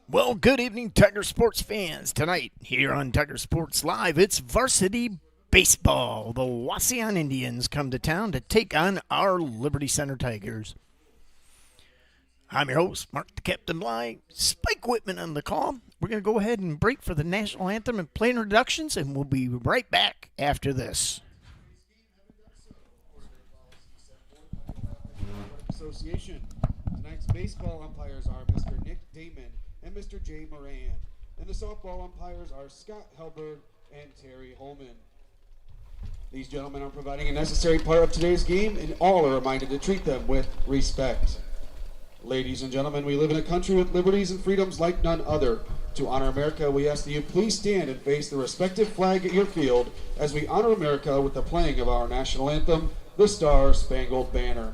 Well, good evening, Tiger Sports fans. Tonight, here on Tiger Sports Live, it's Varsity Baseball. The Wauseon Indians come to town to take on our Liberty Center Tigers. I'm your host, Mark the Captain Bly. Spike Whitman on the call. We're going to go ahead and break for the national anthem and play introductions, and we'll be right back after this. Association. Tonight's baseball umpires are Mr. Nick Damon and Mr. Jay Moran. And the softball umpires are Scott Helberg and Terry Holman. These gentlemen are providing a necessary part of today's game, and all are reminded to treat them with respect. Ladies and gentlemen, we live in a country with liberties and freedoms like none other. To honor America, we ask that you please stand and face the respective flag at your field as we honor America with the playing of our national anthem, the Star-Spangled Banner.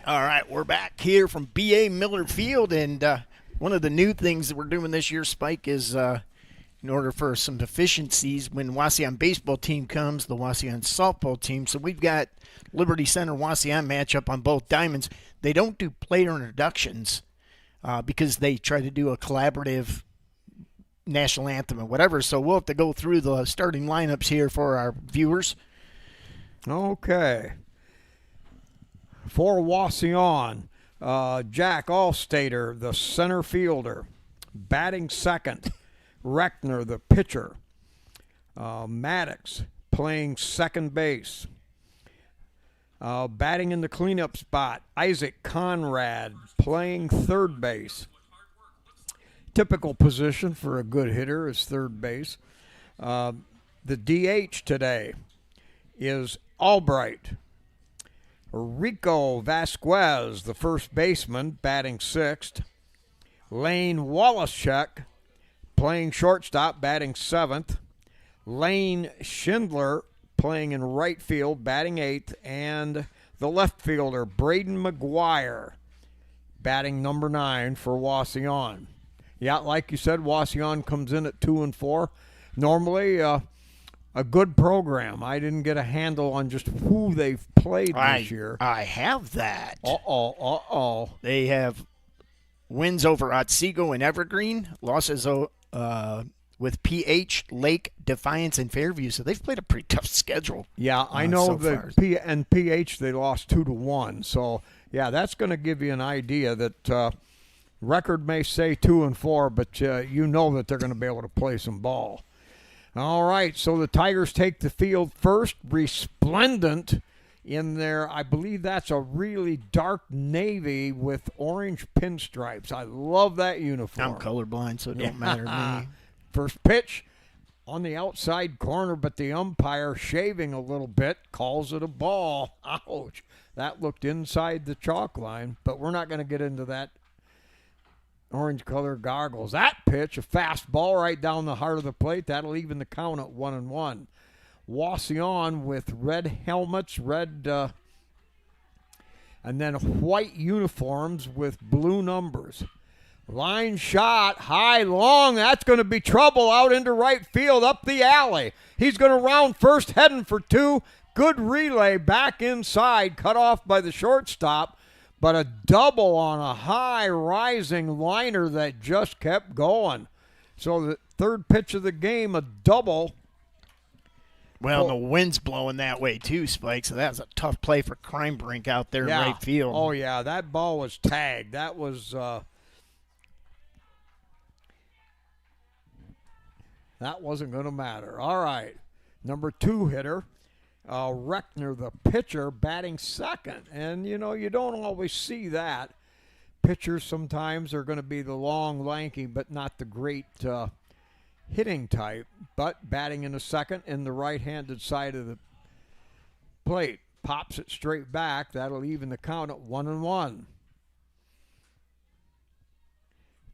All right, we're back here from B.A. Miller Field, and one of the new things that we're doing this year, Spike, is in order for some efficiencies, when Wauseon baseball team comes, the Wauseon softball team, so we've got Liberty Center Wauseon matchup on both diamonds. They don't do player introductions because they try to do a collaborative national anthem or whatever, so we'll have to go through the starting lineups here for our viewers. Okay. For Wauseon, Jack Allstater, the center fielder. Batting second, Reckner, the pitcher. Maddox playing second base. Batting in the cleanup spot, Isaac Conrad playing third base. Typical position for a good hitter is third base. The DH today is Albright. Rico Vasquez, the first baseman, batting sixth. Lane Wallachek, playing shortstop, batting seventh. Lane Schindler, playing in right field, batting eighth. And the left fielder, Braden McGuire, batting number 9 for Wauseon. Yeah, like you said, Wauseon comes in at 2 and 4. Normally, a good program. I didn't get a handle on just who they've played this year. I have that. Uh-oh. They have wins over Otsego and Evergreen, losses with PH, Lake, Defiance, and Fairview. So they've played a pretty tough schedule. Yeah, I know so that PH they lost 2-1. So yeah, that's going to give you an idea that record may say 2 and 4, but you know that they're going to be able to play some ball. All right, so the Tigers take the field first, resplendent in their, I believe that's a really dark navy with orange pinstripes. I love that uniform. I'm colorblind, so it don't matter to me. First pitch on the outside corner, but the umpire, shaving a little bit, calls it a ball. Ouch. That looked inside the chalk line, but we're not going to get into that. Orange color goggles. That pitch, a fastball right down the heart of the plate. That'll even the count at 1-1. Wauseon with red helmets, red and then white uniforms with blue numbers. Line shot, high, long. That's going to be trouble out into right field, up the alley. He's going to round first, heading for two. Good relay back inside, cut off by the shortstop, but a double on a high rising liner that just kept going. So the third pitch of the game, a double. Well, the wind's blowing that way too, Spike, so that was a tough play for Crime Brink out there in right field. Oh, yeah, that ball was tagged. That was that wasn't going to matter. All right, number 2 hitter, Reckner, the pitcher, batting second. And, you know, you don't always see that. Pitchers sometimes are going to be the long, lanky, but not the great hitting type. But batting in the second in the right-handed side of the plate. Pops it straight back. That'll even the count at 1-1.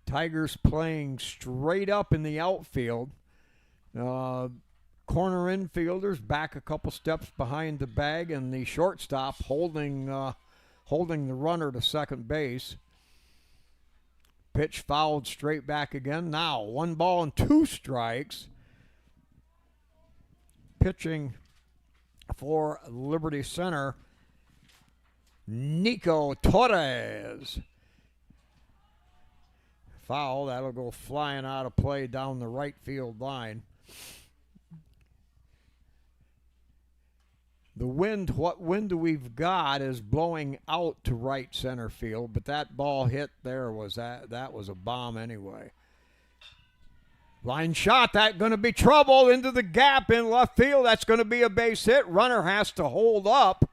Tigers playing straight up in the outfield. Corner infielders back a couple steps behind the bag, and the shortstop holding the runner to second base. Pitch fouled straight back again. Now 1 ball and 2 strikes. Pitching for Liberty Center, Nico Torres. Foul. That'll go flying out of play down the right field line. The wind, what wind we've got is blowing out to right center field, but that ball hit there that was a bomb anyway. Line shot, that's going to be trouble into the gap in left field. That's going to be a base hit. Runner has to hold up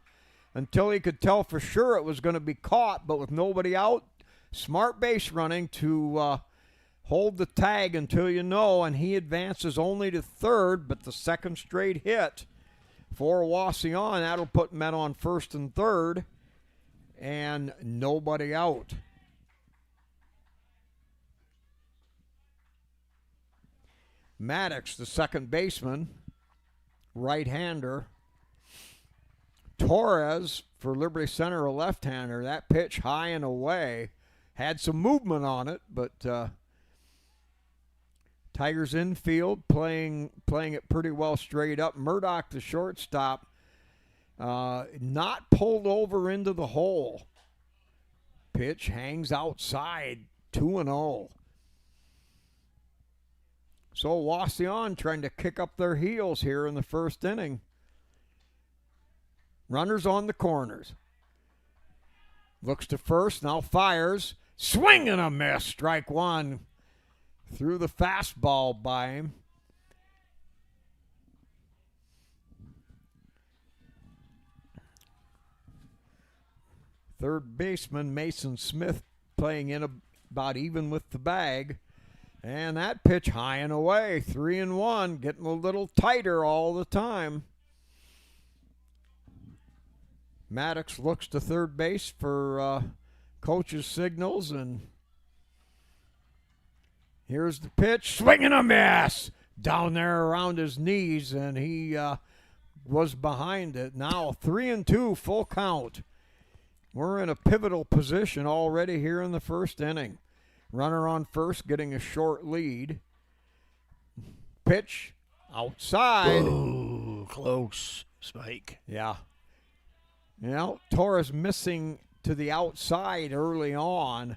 until he could tell for sure it was going to be caught, but with nobody out, smart base running to hold the tag until you know, and he advances only to third, but the second straight hit for Wauseon. That'll put men on first and third, and nobody out. Maddox, the second baseman, right-hander. Torres for Liberty Center, a left-hander. That pitch high and away. Had some movement on it, but Tigers infield playing it pretty well straight up. Murdoch, the shortstop, not pulled over into the hole. Pitch hangs outside, 2-0. So Wauseon trying to kick up their heels here in the first inning. Runners on the corners. Looks to first, now fires. Swing and a miss, strike one. Threw the fastball by him. Third baseman Mason Smith playing in about even with the bag. And that pitch high and away, 3-1, getting a little tighter all the time. Maddox looks to third base for coach's signals, and here's the pitch, swing and a miss, down there around his knees, and he was behind it. Now 3-2, full count. We're in a pivotal position already here in the first inning. Runner on first, getting a short lead. Pitch outside. Ooh, close, Spike. Yeah. You know, Torres missing to the outside early on.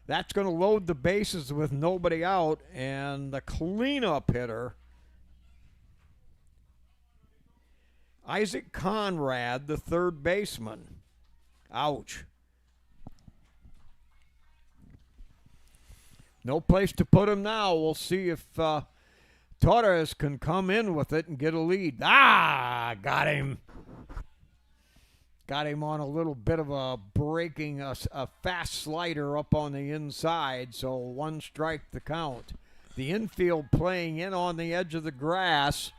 That's going to load the bases with nobody out, and the cleanup hitter, Isaac Conrad, the third baseman. Ouch. No place to put him now. We'll see if Torres can come in with it and get a lead. Ah, got him. Got him on a little bit of a breaking, a fast slider up on the inside, so 1 strike the count. The infield playing in on the edge of the grass.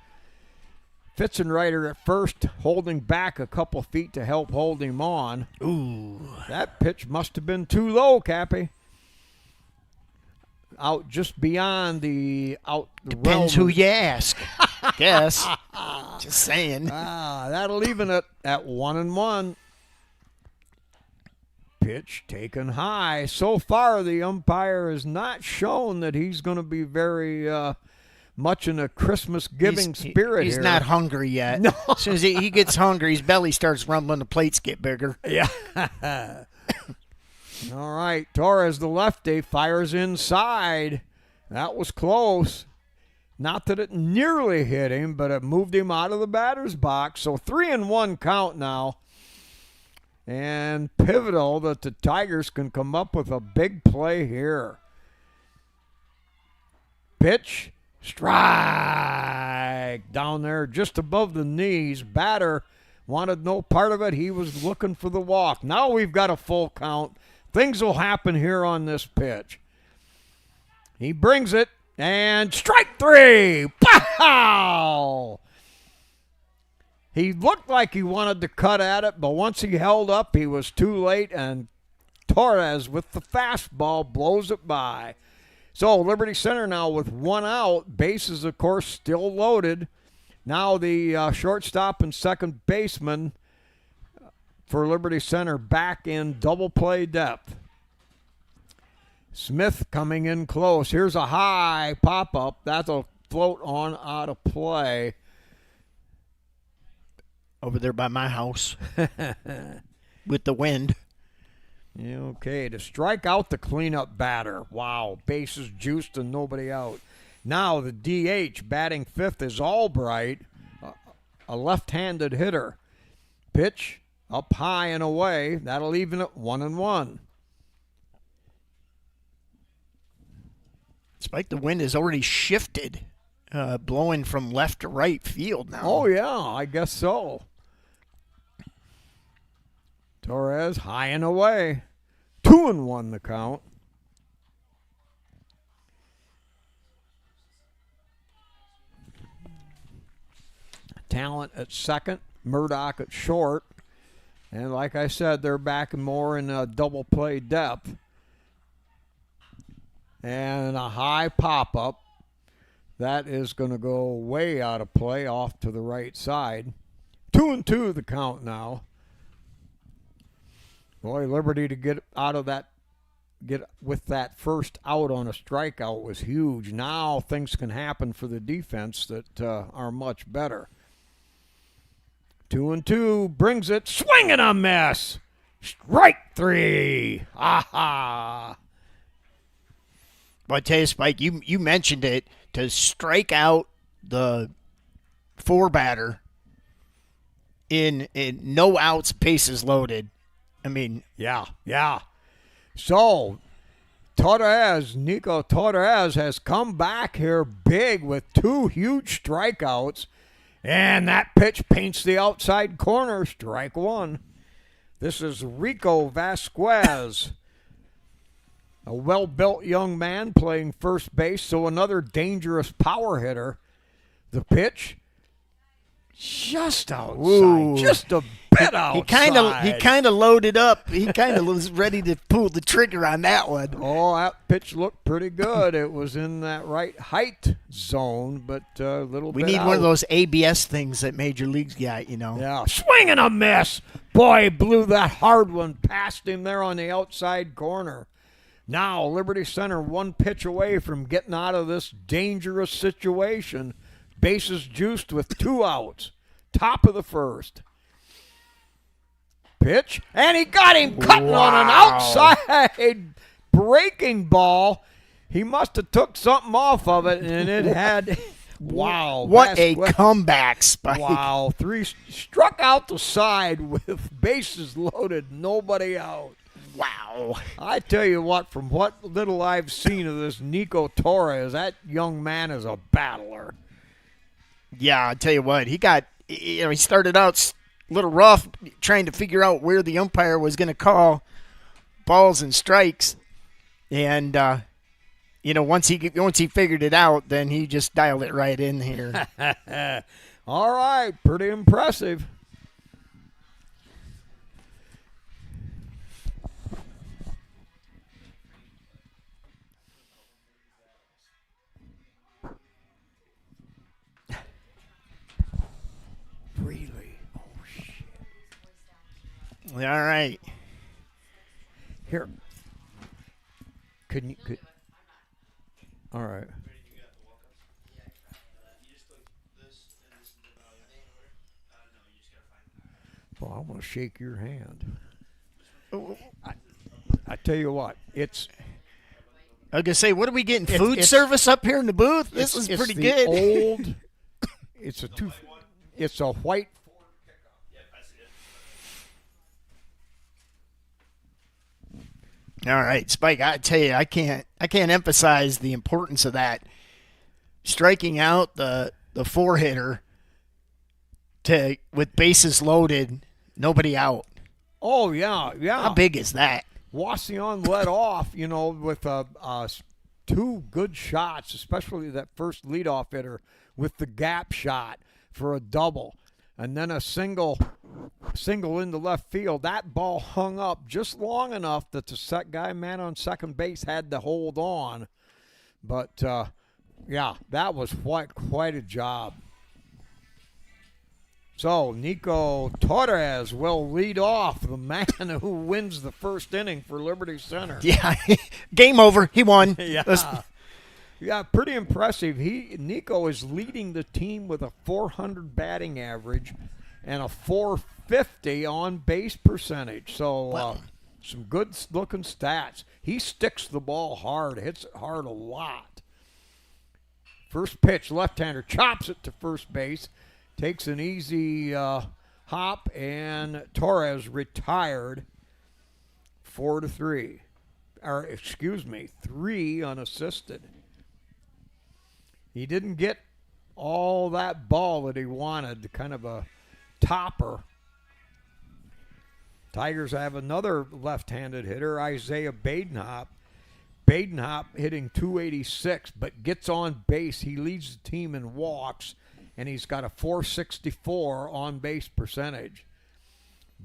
Fitzenreiter at first, holding back a couple feet to help hold him on. Ooh. That pitch must have been too low, Cappy. Out just beyond the Depends who you ask. Guess. Just saying. That'll even it at 1-1. Pitch taken high. So far, the umpire has not shown that he's going to be very much in a Christmas giving spirit he's here. not hungry yet. No. As soon as he gets hungry, his belly starts rumbling, the plates get bigger. Yeah. All right, Torres, the lefty, fires inside. That was close. Not that it nearly hit him, but it moved him out of the batter's box. So 3-1 count now. And pivotal that the Tigers can come up with a big play here. Pitch, strike, down there just above the knees. Batter wanted no part of it. He was looking for the walk. Now we've got a full count. Things will happen here on this pitch. He brings it, and strike three. Pow! He looked like he wanted to cut at it, but once he held up, he was too late, and Torres with the fastball blows it by. So Liberty Center now with one out. Bases, of course, still loaded. Now the shortstop and second baseman for Liberty Center back in double play depth. Smith coming in close. Here's a high pop-up. That'll float on out of play. Over there by my house with the wind. Okay, to strike out the cleanup batter. Wow, bases juiced and nobody out. Now the DH batting fifth is Albright, a left-handed hitter. Pitch up high and away. That'll even it 1-1. Spike, the wind has already shifted, blowing from left to right field now. Oh, yeah, I guess so. Torres high and away. 2-1 the count. Talent at second, Murdoch at short. And like I said, they're back more in double play depth. And a high pop-up. That is going to go way out of play off to the right side. 2-2 the count now. Boy, Liberty to get out of that, get with that first out on a strikeout was huge. Now things can happen for the defense that are much better. 2-2 brings it, swing and a miss. Strike three. Aha. Well, I tell you, Spike, you mentioned it, to strike out the four batter in no outs, bases loaded. I mean, yeah. So, Nico Torres has come back here big with two huge strikeouts, and that pitch paints the outside corner, strike one. This is Rico Vasquez, a well-built young man playing first base, so another dangerous power hitter. The pitch, just outside, Ooh. just a bit outside. He kind of loaded up. He kind of was ready to pull the trigger on that one. Oh, that pitch looked pretty good. It was in that right height zone, but a little We bit need out. one of those ABS things that Major League's got, you know. Yeah, swing and a miss. Boy, blew that hard one past him there on the outside corner. Now, Liberty Center one pitch away from getting out of this dangerous situation. Bases juiced with two outs. Top of the first. Pitch, and he got him cutting on an outside breaking ball. He must have took something off of it, and it had, wow. What a comeback, Spike. Wow, three struck out the side with bases loaded, nobody out. Wow. I tell you what, from what little I've seen of this Nico Torres, that young man is a battler. Yeah, I tell you what, he started out a little rough trying to figure out where the umpire was going to call balls and strikes. And, once he figured it out, then he just dialed it right in here. All right, pretty impressive. Really? Oh, shit. All right. Here. Could all right. Well, I want to shake your hand. I tell you what, it's. I was gonna say, what are we getting? It's- Food it's- service up here in the booth? This is it's pretty the good. Old. It's a white. All right, Spike. I tell you, I can't emphasize the importance of that. Striking out the four hitter with bases loaded, nobody out. Oh yeah. How big is that? Wauseon led off, with two good shots, especially that first leadoff hitter with the gap shot for a double, and then a single into left field. That ball hung up just long enough that the guy man on second base had to hold on. But that was quite a job. So Nico Torres will lead off, the man who wins the first inning for Liberty Center. Yeah, game over. He won. Yeah, pretty impressive. Nico is leading the team with a 400 batting average and a 450 on base percentage. So some good looking stats. He sticks the ball hard, hits it hard a lot. First pitch, left-hander, chops it to first base. Takes an easy hop, and Torres retired 4-3. Or, excuse me, 3 unassisted. He didn't get all that ball that he wanted, kind of a topper. Tigers have another left-handed hitter, Isaiah Badenhop. Badenhop hitting .286, but gets on base. He leads the team in walks, and he's got a .464 on-base percentage.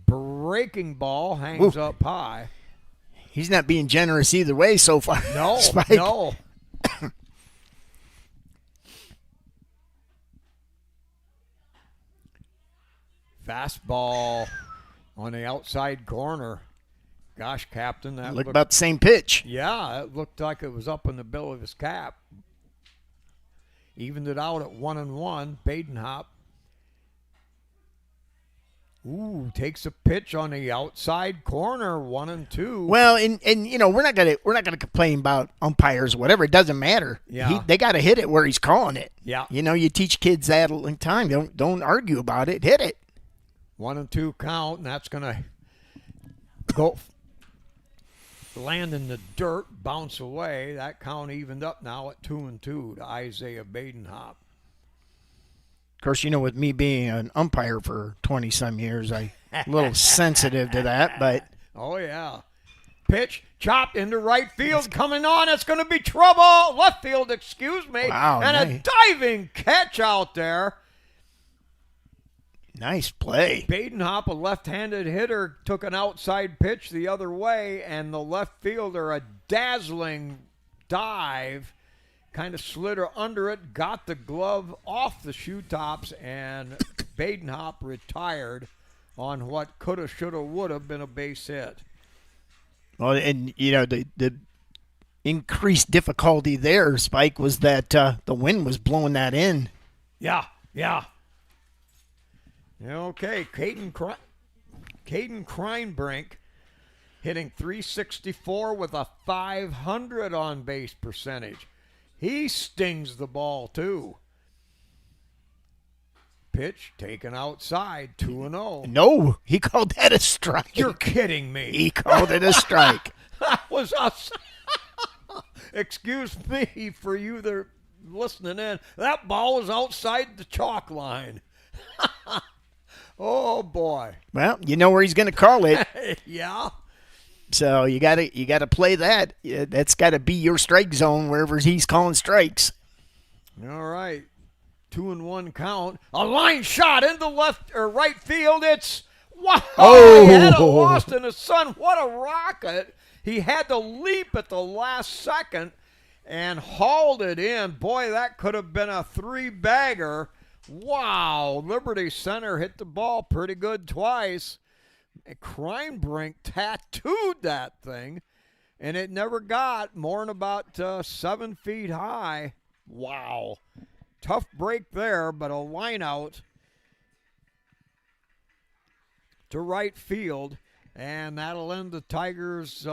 Breaking ball hangs up high. He's not being generous either way so far. No, Spike. no. Fastball on the outside corner. Gosh, Captain, that Looked about the same pitch. Yeah, it looked like it was up in the bill of his cap. Evened it out at 1-1. Badenhop. Ooh, takes a pitch on the outside corner, 1-2. Well, and we're not gonna complain about umpires or whatever. It doesn't matter. Yeah. They got to hit it where he's calling it. Yeah. You teach kids that all the time. Don't argue about it. Hit it. 1-2 count, and that's gonna go land in the dirt, bounce away. That count evened up now at 2-2 to Isaiah Badenhop. Of course, with me being an umpire for 20-some years, I'm a little sensitive to that. But oh yeah, pitch chopped into right field, coming on. It's going to be trouble. Left field, excuse me. Wow, and nice. a diving catch out there. Nice play. Badenhop, a left-handed hitter, took an outside pitch the other way, and the left fielder, a dazzling dive, kind of slid her under it, got the glove off the shoe tops, and Badenhop retired on what coulda, shoulda, woulda been a base hit. Well, and the increased difficulty there, Spike, was that the wind was blowing that in. Yeah. Okay, Caden Kreinbrink hitting .364 with a .500 on base percentage. He stings the ball too. Pitch taken outside, 2-0. No, he called that a strike. You're kidding me. He called it a strike. That was us. Excuse me for you that are listening in. That ball was outside the chalk line. Oh boy. Well, you know where he's going to call it. Yeah. So you got to play that. That's got to be your strike zone wherever he's calling strikes. All right. 2-1 count. A line shot into left or right field. It's wow. He had it lost in the sun. What a rocket. He had to leap at the last second and hauled it in. Boy, that could have been a 3-bagger. Wow, Liberty Center hit the ball pretty good twice, Kreinbrink tattooed that thing, and it never got more than about 7 feet high. Wow. Tough break there, but a line out to right field, and that'll end the Tigers'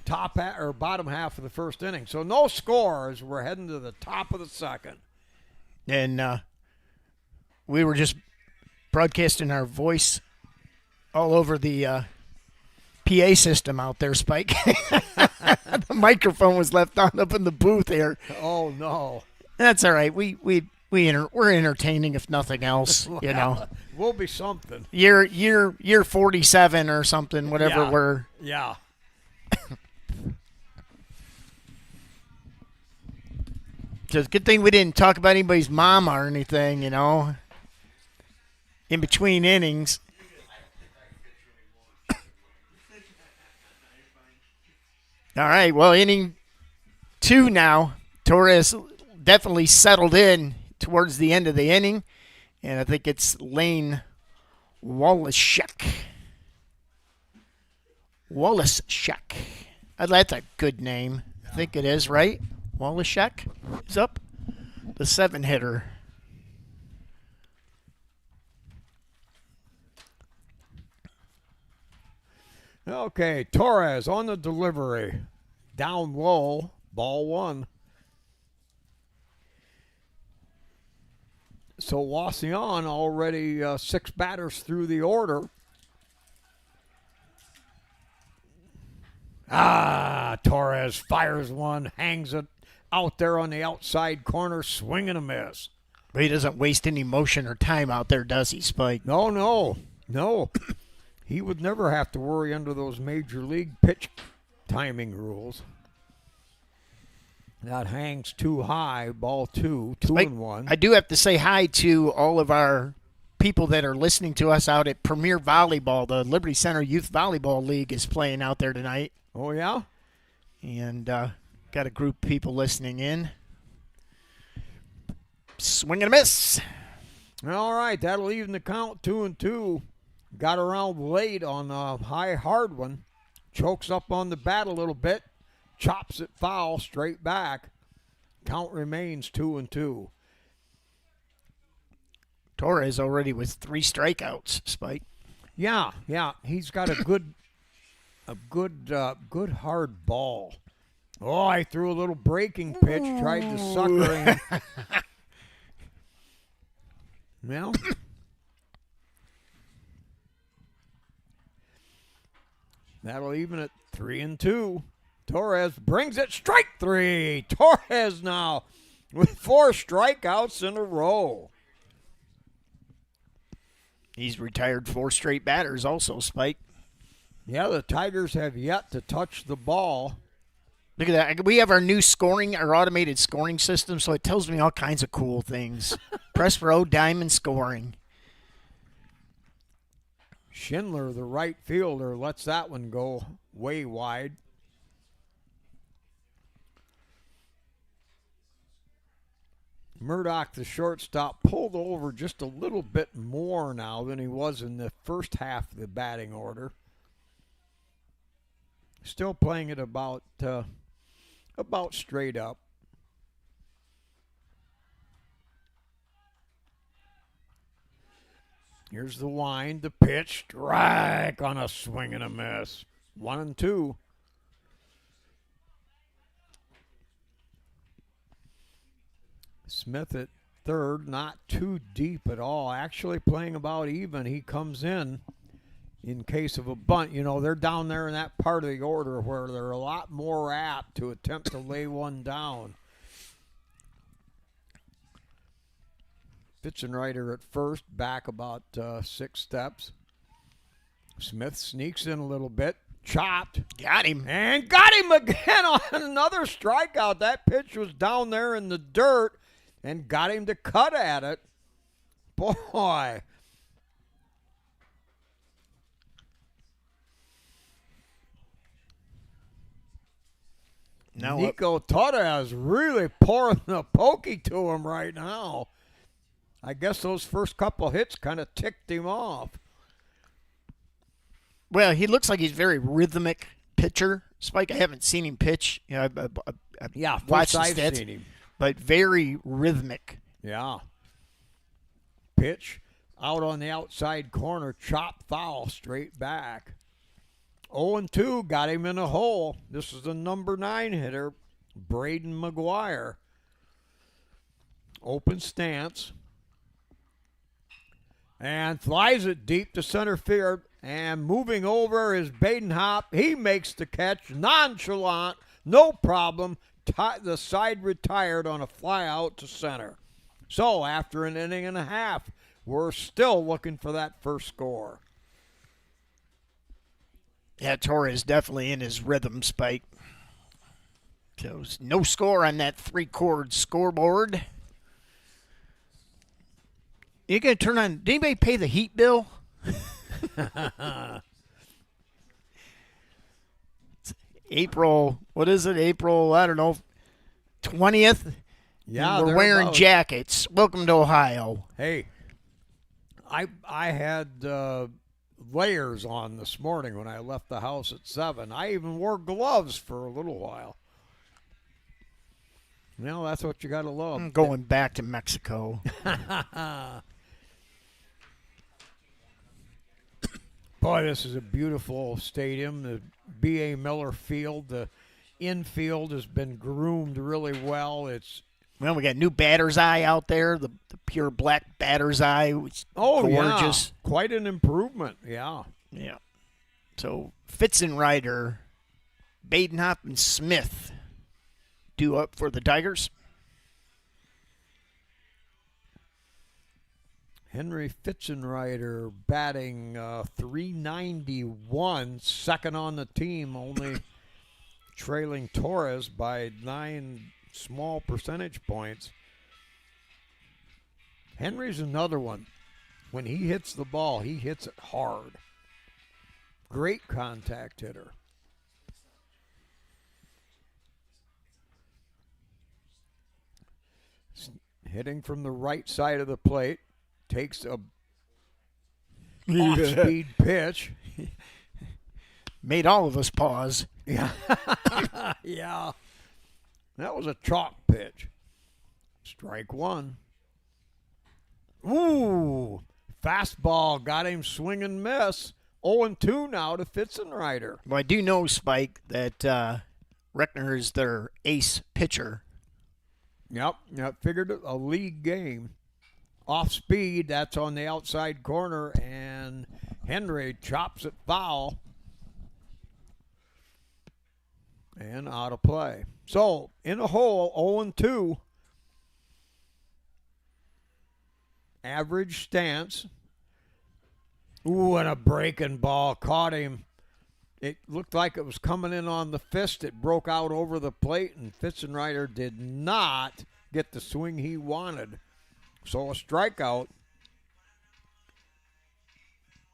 bottom half of the first inning. So no score as we're heading to the top of the second. And we were just broadcasting our voice all over the PA system out there, Spike. The microphone was left on up in the booth here. Oh no, that's all right. We're entertaining if nothing else. You know, we'll be something. Year 47 or something. Whatever yeah. we're. Yeah. Just good thing we didn't talk about anybody's mom or anything. You know, in between innings. All right, well, inning 2 now. Torres definitely settled in towards the end of the inning, and I think it's Lane Wauseon. That's a good name. I think it is, right? Wauseon is up. The 7-hitter. Okay, Torres on the delivery. Down low, ball 1. So Wauseon already 6 batters through the order. Torres fires one, hangs it out there on the outside corner, swing and a miss. But he doesn't waste any motion or time out there, does he, Spike? No. He would never have to worry under those major league pitch timing rules. That hangs too high, ball 2, 2-1. I do have to say hi to all of our people that are listening to us out at Premier Volleyball. The Liberty Center Youth Volleyball League is playing out there tonight. Oh, yeah? And got a group of people listening in. Swing and a miss. All right, that'll even the count, 2-2. Got around late on a high hard one. Chokes up on the bat a little bit. Chops it foul straight back. Count remains 2-2. Torres already with 3 strikeouts, Spike. Yeah. He's got a good hard ball. Oh, I threw a little breaking pitch, tried to sucker him. Well, that'll even it 3-2. Torres brings it, strike 3. Torres now with 4 strikeouts in a row. He's retired 4 straight batters also, Spike. Yeah, the Tigers have yet to touch the ball. Look at that. We have our new our automated scoring system, so it tells me all kinds of cool things. Press row, diamond scoring. Schindler, the right fielder, lets that one go way wide. Murdoch, the shortstop, pulled over just a little bit more now than he was in the first half of the batting order. Still playing it about straight up. Here's the wind, the pitch, strike on a swing and a miss. 1-2. Smith at third, not too deep at all. Actually playing about even. He comes in case of a bunt. You know, they're down there in that part of the order where they're a lot more apt to attempt to lay one down. Fitzenreiter at first, back about 6 steps. Smith sneaks in a little bit. Chopped. Got him. And got him again on another strikeout. That pitch was down there in the dirt and got him to cut at it. Boy. Now Nico Torres really pouring the pokey to him right now. I guess those first couple hits kind of ticked him off. Well, he looks like he's very rhythmic pitcher. Spike, I haven't seen him pitch. You know, I Yeah, watched first the I've stats, seen him. but very rhythmic. Yeah. Pitch out on the outside corner, chop foul, straight back. 0-2, got him in a hole. This is the number 9 hitter, Braden McGuire. Open stance. And flies it deep to center field. And moving over is Badenhop. He makes the catch, nonchalant, no problem. The side retired on a fly out to center. So after an inning and a half, we're still looking for that first score. Yeah, Torres definitely in his rhythm, Spike. So no score on that 3-chord scoreboard. You gonna turn on? Did anybody pay the heat bill? It's April. What is it? April? I don't know. 20th. Yeah, and we're wearing jackets. Welcome to Ohio. Hey, I had layers on this morning when I left the house at 7. I even wore gloves for a little while. Well, that's what you got to love. I'm going back to Mexico. Boy, this is a beautiful stadium. The B.A. Miller Field, the infield has been groomed really well. Well, we got new batter's eye out there, the pure black batter's eye. Which gorgeous. Yeah. Quite an improvement, yeah. Yeah. So Fitzenreiter, Badenhop, and Smith due up for the Tigers. Henry Fitzenreiter batting .391, second on the team, only trailing Torres by 9 small percentage points. Henry's another one. When he hits the ball, he hits it hard. Great contact hitter. Hitting from the right side of the plate. Takes a off-speed pitch. Made all of us pause. Yeah. Yeah. That was a chalk pitch. Strike one. Ooh. Fastball got him swing and miss. 0-2 now to Fitzenreiter. Well, I do know, Spike, that Reckner is their ace pitcher. Yep. Figured it a league game. Off speed, that's on the outside corner, and Henry chops it foul. And out of play. So, in a hole, 0-2. Average stance. Ooh, and a breaking ball caught him. It looked like it was coming in on the fist. It broke out over the plate, and Fitzenreiter did not get the swing he wanted. So a strikeout.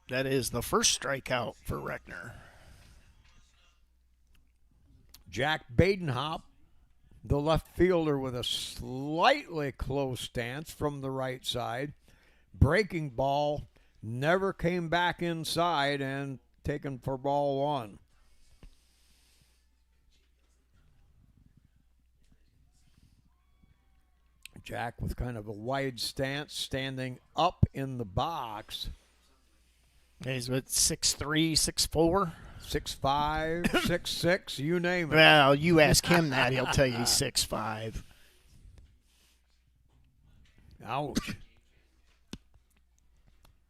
That is the first strikeout for Reckner. Jack Badenhop, the left fielder, with a slightly close stance from the right side. Breaking ball, never came back inside and taken for ball one. Jack with kind of a wide stance, standing up in the box. He's with 6'3", 6'4". 6'5", 6'6", you name it. Well, you ask him that, he'll tell you he's 6'5". Ouch.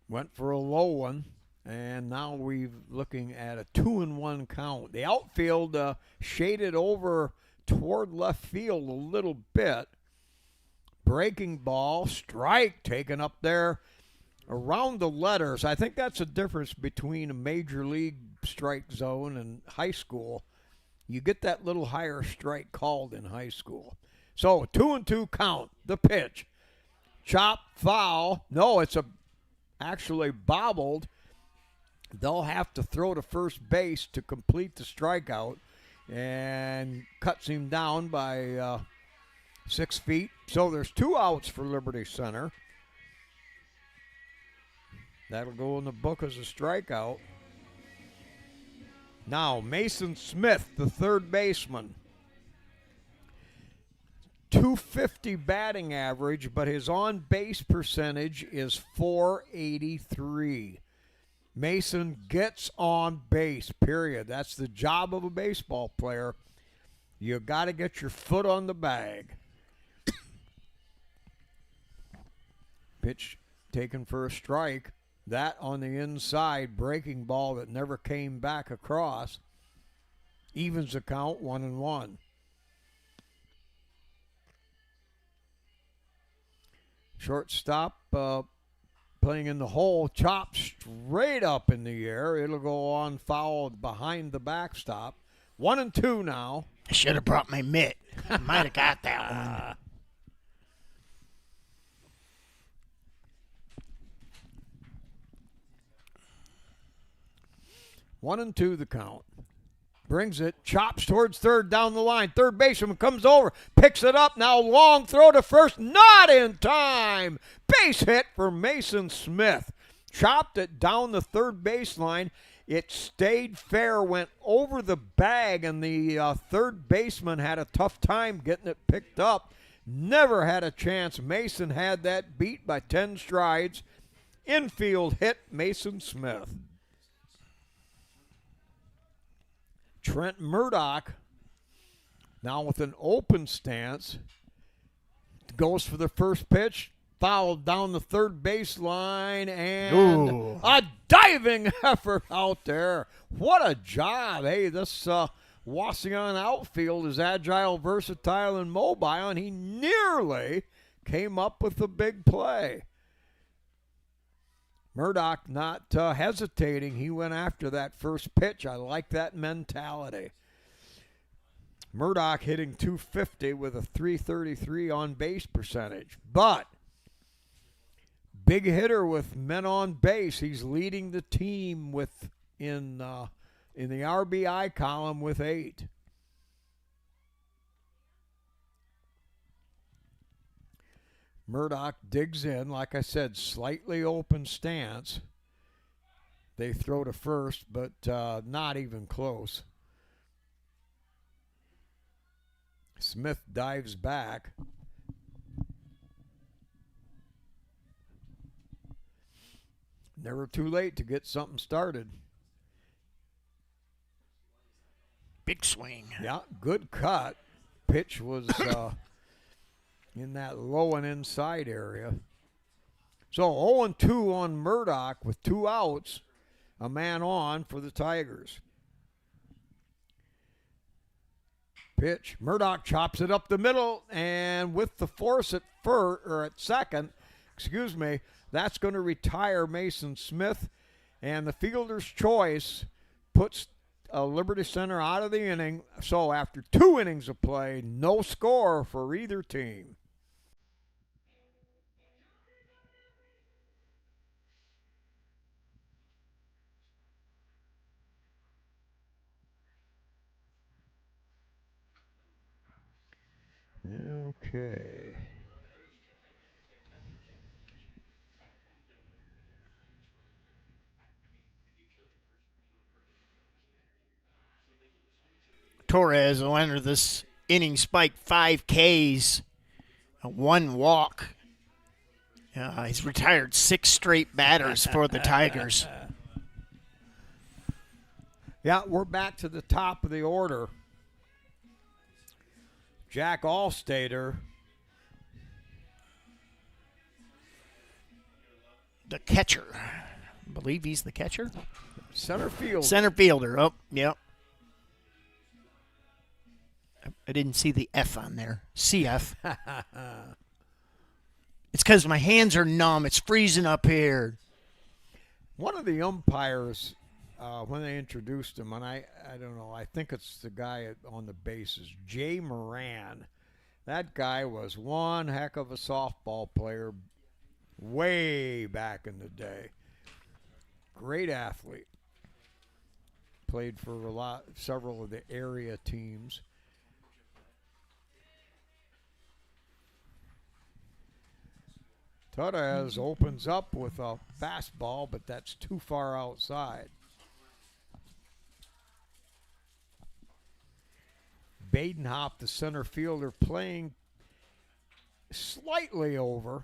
Went for a low one, and now we're looking at a 2-1 count. The outfield shaded over toward left field a little bit. Breaking ball, strike taken up there around the letters. I think that's the difference between a major league strike zone and high school. You get that little higher strike called in high school. So 2-2 count, the pitch. Chop, foul. No, it's actually bobbled. They'll have to throw to first base to complete the strikeout, and cuts him down by 6 feet. So there's 2 outs for Liberty Center. That'll go in the book as a strikeout. Now, Mason Smith, the third baseman. 250 batting average, but his on-base percentage is 483. Mason gets on base, period. That's the job of a baseball player. You got to get your foot on the bag. Pitch taken for a strike. That on the inside, breaking ball that never came back across. Evens the count, 1-1. Shortstop playing in the hole, chopped straight up in the air. It'll go on foul behind the backstop. 1-2 now. I should have brought my mitt. I might have got that one. 1-2 the count. Brings it, chops towards third down the line. Third baseman comes over, picks it up. Now long throw to first, not in time. Base hit for Mason Smith. Chopped it down the third baseline. It stayed fair, went over the bag, and the third baseman had a tough time getting it picked up. Never had a chance. Mason had that beat by 10 strides. Infield hit Mason Smith. Trent Murdoch, now with an open stance, goes for the first pitch, fouled down the third baseline, and a diving effort out there. What a job. Hey, this Wauseon outfield is agile, versatile, and mobile, and he nearly came up with a big play. Murdoch not hesitating. He went after that first pitch. I like that mentality. Murdoch hitting 250 with a 333 on base percentage. But big hitter with men on base. He's leading the team with in the RBI column with 8. Murdoch digs in, like I said, slightly open stance. They throw to first, but not even close. Smith dives back. Never too late to get something started. Big swing. Yeah, good cut. Pitch was in that low and inside area. So 0-2 on Murdoch with 2 outs, a man on for the Tigers. Pitch. Murdoch chops it up the middle, and with the force at second, that's going to retire Mason Smith, and the fielder's choice puts Liberty Center out of the inning. So after 2 innings of play, no score for either team. Okay. Torres will enter this inning spike 5 Ks, 1 walk. He's retired 6 straight batters for the Tigers. Yeah, we're back to the top of the order. Jack Allstater. The catcher. I believe he's the catcher. Center field. Center fielder. Oh, yep. I didn't see the F on there. CF. It's because my hands are numb. It's freezing up here. One of the umpires, when they introduced him, and I don't know, I think it's the guy on the bases, Jay Moran. That guy was one heck of a softball player way back in the day. Great athlete. Played for several of the area teams. Torres opens up with a fastball, but that's too far outside. Badenhoff, the center fielder, playing slightly over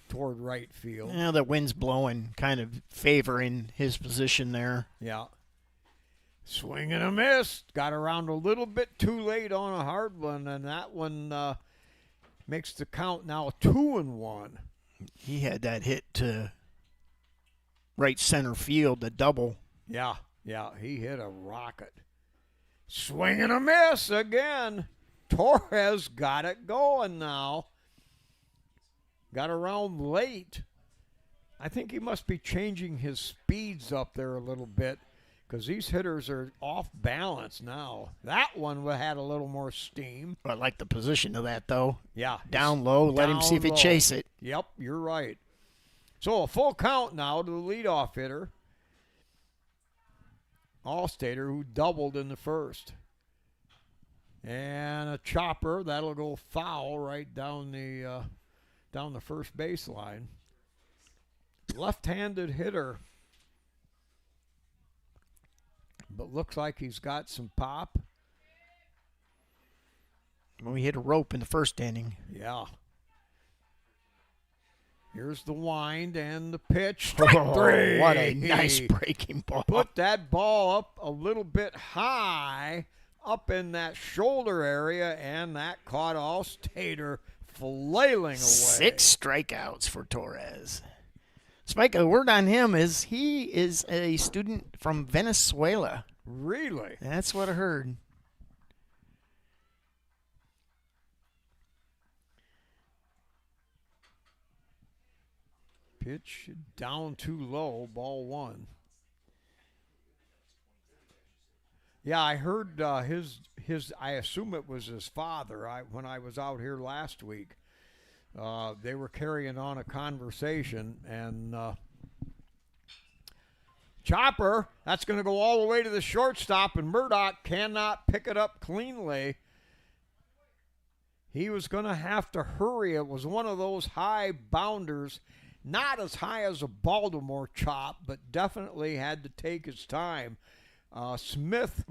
toward right field. Yeah, the wind's blowing, kind of favoring his position there. Yeah. Swing and a miss. Got around a little bit too late on a hard one, and that one makes the count now 2-1. He had that hit to right center field, the double. Yeah, he hit a rocket. Swing and a miss again. Torres got it going now. Got around late. I think he must be changing his speeds up there a little bit because these hitters are off balance now. That one had a little more steam. I like the position of that, though. Yeah. Down low, let him see if he chase it. Yep, you're right. So a full count now to the leadoff hitter, Allstater, who doubled in the first. And a chopper, that'll go foul right down the first baseline. Left-handed hitter, but looks like he's got some pop. Well, he hit a rope in the first inning. Yeah. Here's the wind and the pitch. Strike three. What a nice breaking ball. Put that ball up a little bit high, up in that shoulder area, and that caught Allstater flailing away. 6 strikeouts for Torres. Spike, a word on him is he is a student from Venezuela. Really? That's what I heard. Pitch down too low, ball 1. Yeah, I heard his. I assume it was his father. When I was out here last week, they were carrying on a conversation, and chopper. That's going to go all the way to the shortstop, and Murdoch cannot pick it up cleanly. He was going to have to hurry. It was one of those high bounders. Not as high as a Baltimore chop, but definitely had to take his time. Smith.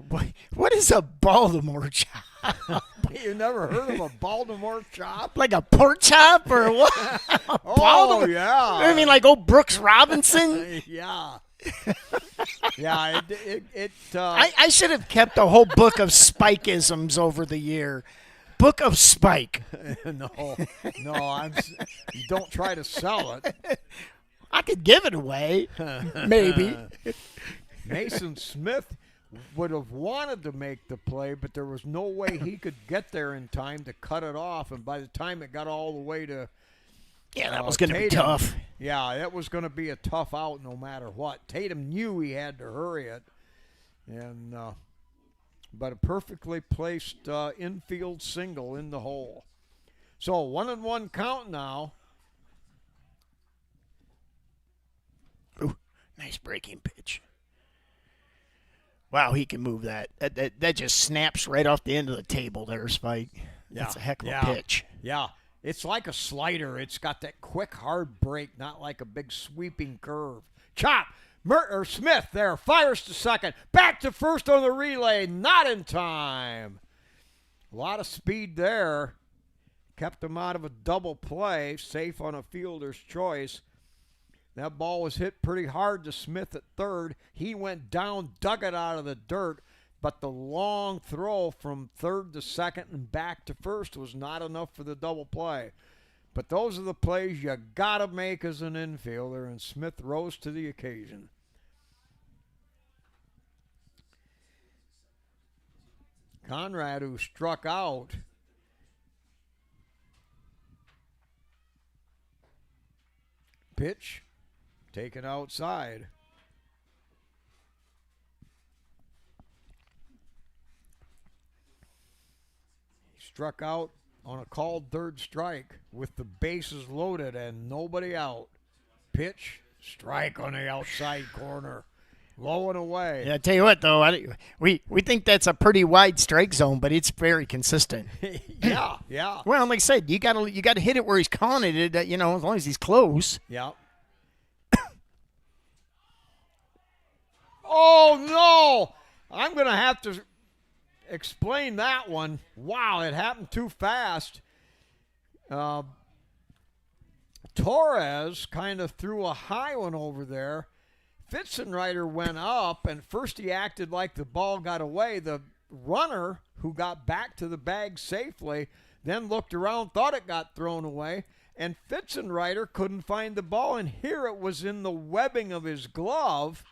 What is a Baltimore chop? You never heard of a Baltimore chop? Like a pork chop or what? Oh, yeah. I mean, like old Brooks Robinson? Yeah. Yeah, I should have kept a whole book of Spikeisms over the year. Book of Spike. No, you don't try to sell it. I could give it away, maybe. Mason Smith would have wanted to make the play, but there was no way he could get there in time to cut it off. And by the time it got all the way to that was going to be Tatum, tough. Yeah, that was going to be a tough out no matter what. Tatum knew he had to hurry it, and but a perfectly placed infield single in the hole. So 1-1 count now. Ooh, nice breaking pitch. Wow, he can move that. That just snaps right off the end of the table there, Spike. That's a heck of a pitch. Yeah, it's like a slider. It's got that quick, hard break, not like a big sweeping curve. Chop! Smith there fires to second. Back to first on the relay. Not in time. A lot of speed there. Kept him out of a double play. Safe on a fielder's choice. That ball was hit pretty hard to Smith at third. He went down, dug it out of the dirt, but the long throw from third to second and back to first was not enough for the double play. But those are the plays you got to make as an infielder, and Smith rose to the occasion. Conrad, who struck out, pitch taken outside. He struck out on a called third strike with the bases loaded and nobody out. Pitch, strike on the outside corner. Low and away. Yeah, I tell you what, though, we think that's a pretty wide strike zone, but it's very consistent. Yeah. Well, like I said, you got to hit it where he's calling it. As long as he's close. Yeah. Oh no! I'm gonna have to explain that one. Wow, it happened too fast. Torres kind of threw a high one over there. Fitzenreiter went up, and first he acted like the ball got away. The runner, who got back to the bag safely, then looked around, thought it got thrown away, and Fitzenreiter couldn't find the ball, and here it was in the webbing of his glove.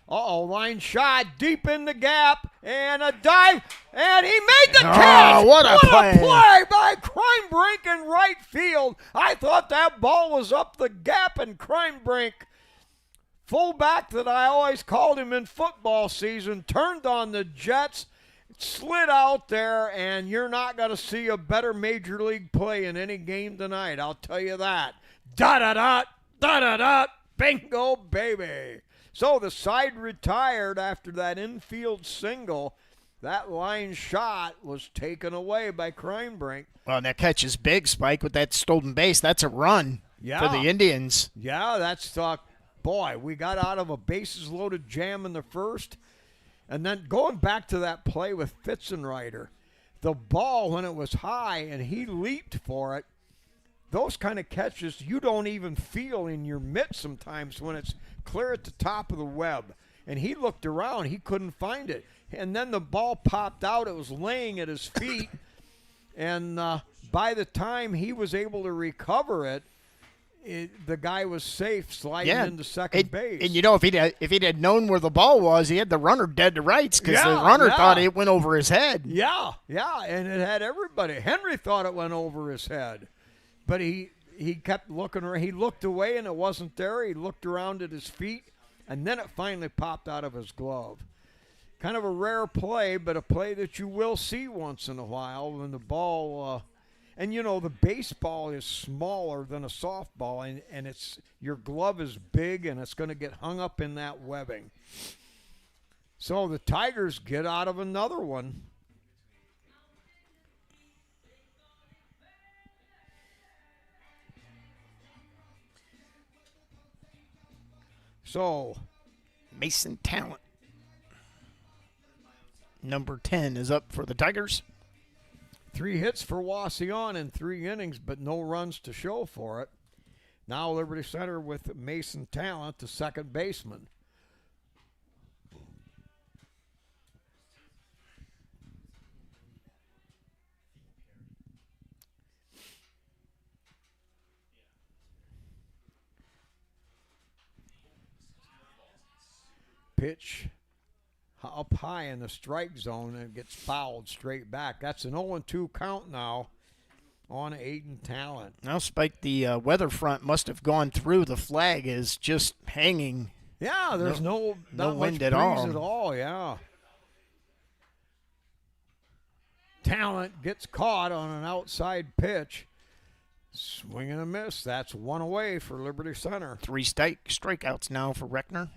Line shot deep in the gap, and a dive, and he made the catch. What a play by Crimebrink in right field. I thought that ball was up the gap, and Crimebrink, fullback that I always called him in football season, turned on the Jets, slid out there, and you're not going to see a better major league play in any game tonight, I'll tell you that. Da-da-da, da-da-da, bingo, baby. So the side retired after that infield single. That line shot was taken away by Crimebrink. Well, and that catch is big, Spike, with that stolen base. That's a run for the Indians. Yeah, that's, boy, we got out of a bases-loaded jam in the first. And then going back to that play with Fitzenreiter, the ball, when it was high and he leaped for it, those kind of catches you don't even feel in your mitt sometimes when it's clear at the top of the web. And he looked around. He couldn't find it. And then the ball popped out. It was laying at his feet. And by the time he was able to recover it, the guy was safe sliding into second base. And, you know, if he'd had known where the ball was, he had the runner dead to rights because the runner thought it went over his head. Yeah, and it had everybody. Henry thought it went over his head. But he kept looking around. He looked away, and it wasn't there. He looked around at his feet, and then it finally popped out of his glove. Kind of a rare play, but a play that you will see once in a while when the ball and, you know, the baseball is smaller than a softball, and it's your glove is big, and it's going to get hung up in that webbing. So the Tigers get out of another one. So, Mason Talent, number 10, is up for the Tigers. 3 hits for Wauseon in 3 innings, but no runs to show for it. Now Liberty Center with Mason Talent, the second baseman. Pitch up high in the strike zone and gets fouled straight back. That's an 0-2 count now on Aiden Talent. Now, Spike, the weather front must have gone through. The flag is just hanging. Yeah, there's no wind much at all. breeze at all, yeah. Talent gets caught on an outside pitch. Swing and a miss. That's one away for Liberty Center. 3 strikeouts now for Reckner.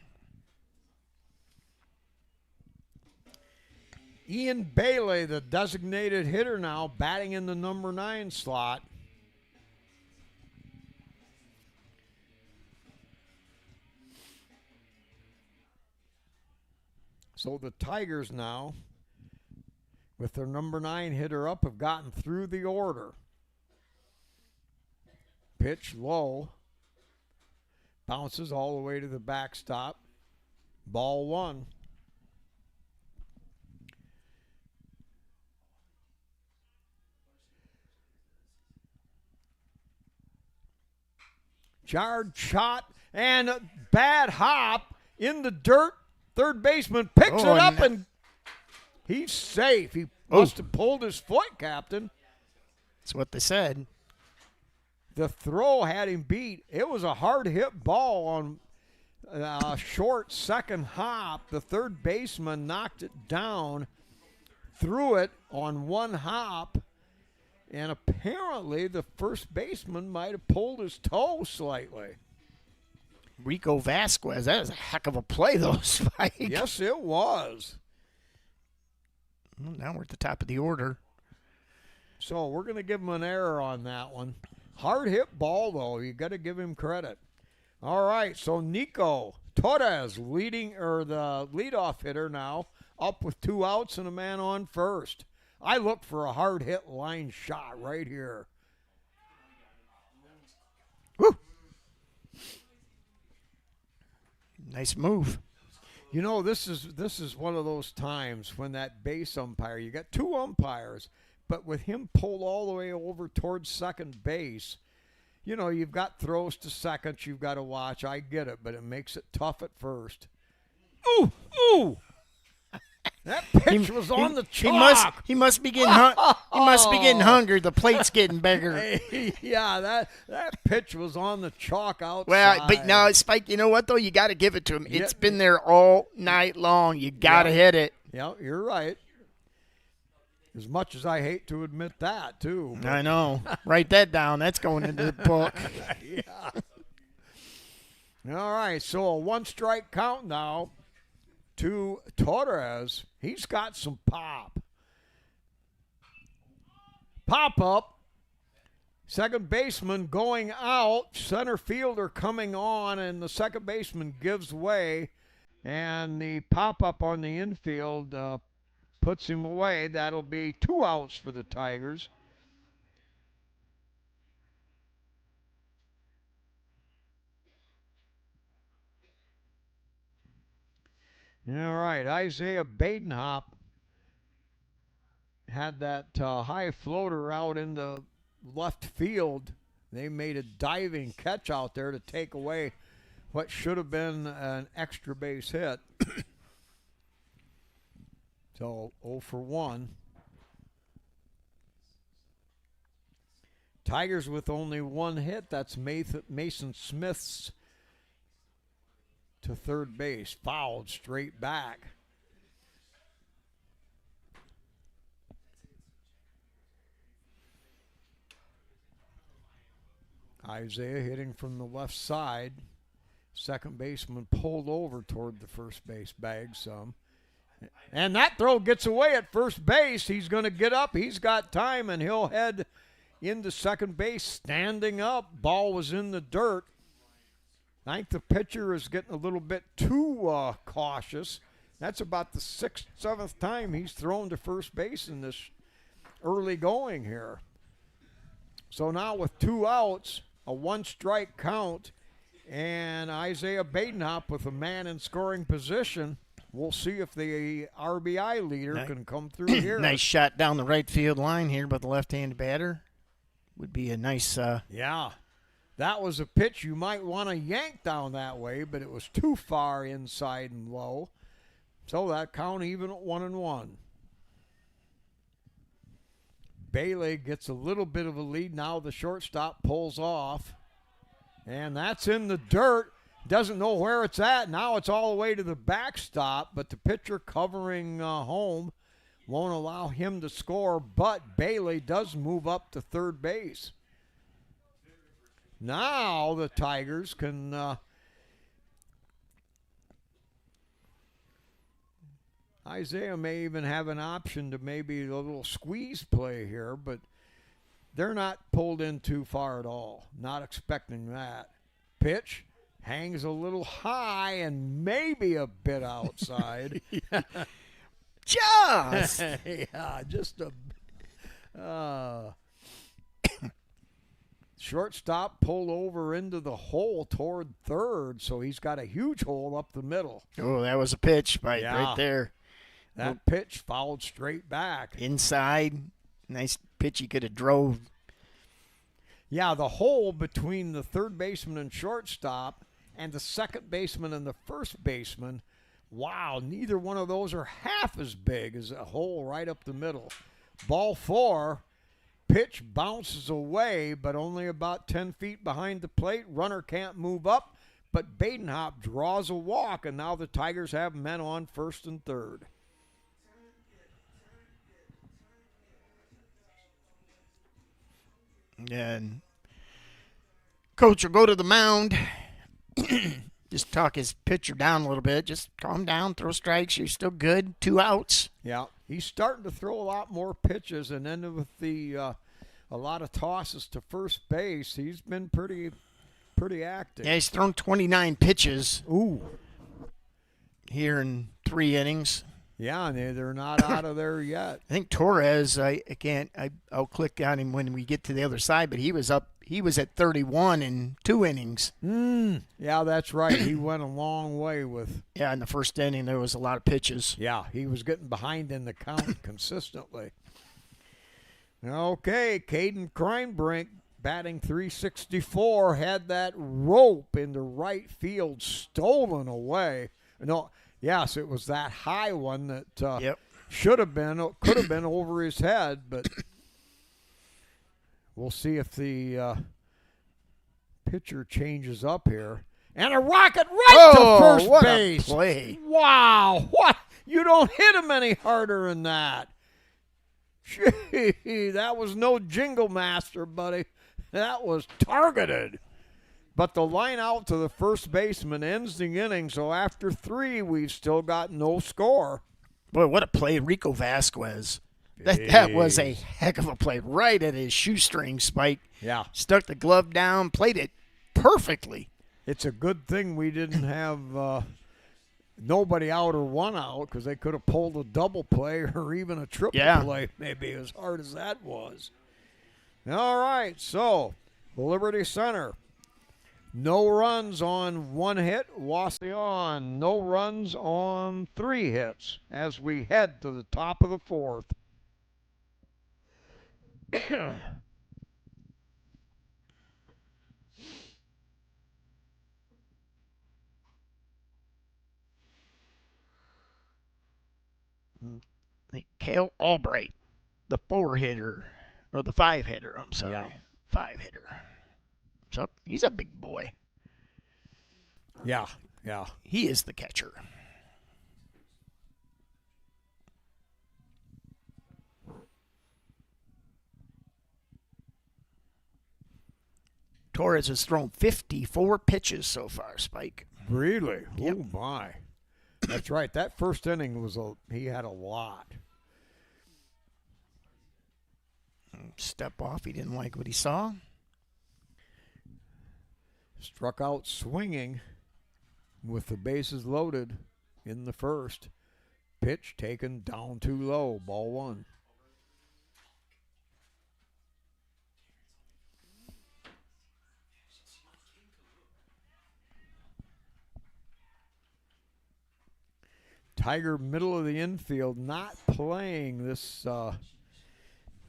Ian Bailey, the designated hitter now, batting in the number 9 slot. So the Tigers now, with their number 9 hitter up, have gotten through the order. Pitch low. Bounces all the way to the backstop. Ball 1. Jarred shot and a bad hop in the dirt. Third baseman picks it up and he's safe. He must have pulled his foot, Captain. That's what they said. The throw had him beat. It was a hard hit ball on a short second hop. The third baseman knocked it down, threw it on one hop. And apparently the first baseman might have pulled his toe slightly. Rico Vasquez, that is a heck of a play, though, Spike. Yes, it was. Well, now we're at the top of the order. So we're going to give him an error on that one. Hard hit ball, though. You got to give him credit. All right, so Nico Torres the leadoff hitter now up with 2 outs and a man on first. I look for a hard hit line shot right here. Woo! Nice move. You know, this is one of those times when that base umpire, you got 2 umpires, but with him pulled all the way over towards second base, you know, you've got throws to second you've got to watch. I get it, but it makes it tough at first. Ooh, ooh. That pitch was on the chalk. He must be getting he must be getting hungry. The plate's getting bigger. Yeah, that pitch was on the chalk outside. Well, but no, Spike, you know what, though? You got to give it to him. It's been there all night long. You got to hit it. Yeah, you're right. As much as I hate to admit that, too. I know. Write that down. That's going into the book. Yeah. All right, so a 1-strike count now to Torres. He's got some pop. Pop up. Second baseman going out. Center fielder coming on, and the second baseman gives way. And the pop up on the infield puts him away. That'll be 2 outs for the Tigers. All right, Isaiah Badenhop had that high floater out in the left field. They made a diving catch out there to take away what should have been an extra base hit. So 0 for 1. Tigers with only 1 hit. That's Mason Smith's to third base. Fouled straight back. Isaiah hitting from the left side. Second baseman pulled over toward the first base bag some. And that throw gets away at first base. He's going to get up. He's got time, and he'll head into second base standing up. Ball was in the dirt. I think the pitcher is getting a little bit too cautious. That's about the 6th, 7th time he's thrown to first base in this early going here. So now with 2 outs, a 1-strike count, and Isaiah Badenhop with a man in scoring position. We'll see if the RBI leader can come through here. Nice shot down the right field line here by the left-handed batter. Would be a nice... Yeah. That was a pitch you might want to yank down that way, but it was too far inside and low. So that count even at 1-1. Bailey gets a little bit of a lead. Now the shortstop pulls off. And that's in the dirt. Doesn't know where it's at. Now it's all the way to the backstop, but the pitcher covering home won't allow him to score, but Bailey does move up to third base. Now the Tigers can Isaiah may even have an option to maybe a little squeeze play here, but they're not pulled in too far at all. Not expecting that. Pitch hangs a little high and maybe a bit outside. Just! Yeah, just a... Shortstop pulled over into the hole toward third, so he's got a huge hole up the middle. Oh, that was a pitch right there. That pitch fouled straight back. Inside. Nice pitch he could have drove. Yeah, the hole between the third baseman and shortstop and the second baseman and the first baseman, wow, neither one of those are half as big as a hole right up the middle. Ball 4. Pitch bounces away, but only about 10 feet behind the plate. Runner can't move up, but Badenhop draws a walk, and now the Tigers have men on first and third. And coach will go to the mound. Just talk his pitcher down a little bit. Just calm down, throw strikes. You're still good. 2 outs. Yeah, he's starting to throw a lot more pitches, and then with the a lot of tosses to first base, he's been pretty active. Yeah, he's thrown 29 pitches. Ooh. Here in 3 innings. Yeah, and they're not out of there yet. I think Torres. I'll click on him when we get to the other side. But he was up. He was at 31 in 2 innings. Yeah, that's right. He went a long way with. Yeah, in the first inning there was a lot of pitches. Yeah, he was getting behind in the count consistently. Okay, Caden Kreinbrink batting .364 had that rope into right field stolen away. No, yes, it was that high one that Yep. could have been over his head, but we'll see if the pitcher changes up here. And a rocket right to first what base. A play. Wow, what? You don't hit him any harder than that. Gee, that was no jingle master, buddy. That was targeted. But the line out to the first baseman ends the inning, so after 3, we've still got no score. Boy, what a play, Rico Vasquez. That was a heck of a play, right at his shoestring, Spike. Yeah. Stuck the glove down, played it perfectly. It's a good thing we didn't have nobody out or one out, because they could have pulled a double play or even a triple play, maybe, as hard as that was. All right, so Liberty Center. No runs on 1 hit. Wauseon, no runs on 3 hits as we head to the top of the 4th. Cale Albright, the 4-hitter, or the 5-hitter, I'm sorry. Yeah. 5-hitter. So he's a big boy. Yeah. He is the catcher. Torres has thrown 54 pitches so far, Spike. Really? Yep. Oh, my. That's right. That first inning he had a lot. Step off. He didn't like what he saw. Struck out swinging with the bases loaded in the first. Pitch taken down too low. Ball 1. Tiger, middle of the infield, not playing this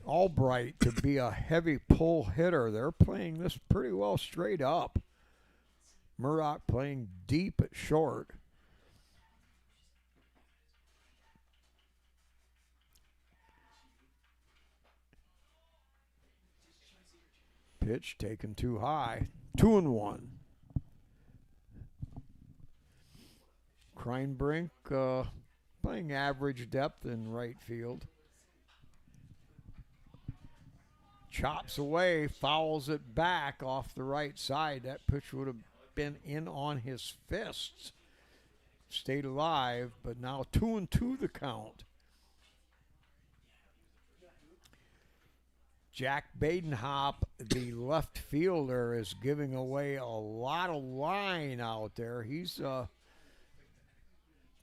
Albright to be a heavy pull hitter. They're playing this pretty well straight up. Murdoch playing deep at short. Pitch taken too high. 2-1. Kreinbrink playing average depth in right field. Chops away, fouls it back off the right side. That pitch would have been in on his fists. Stayed alive, but now 2-2 the count. Jack Badenhop, the left fielder, is giving away a lot of line out there. He's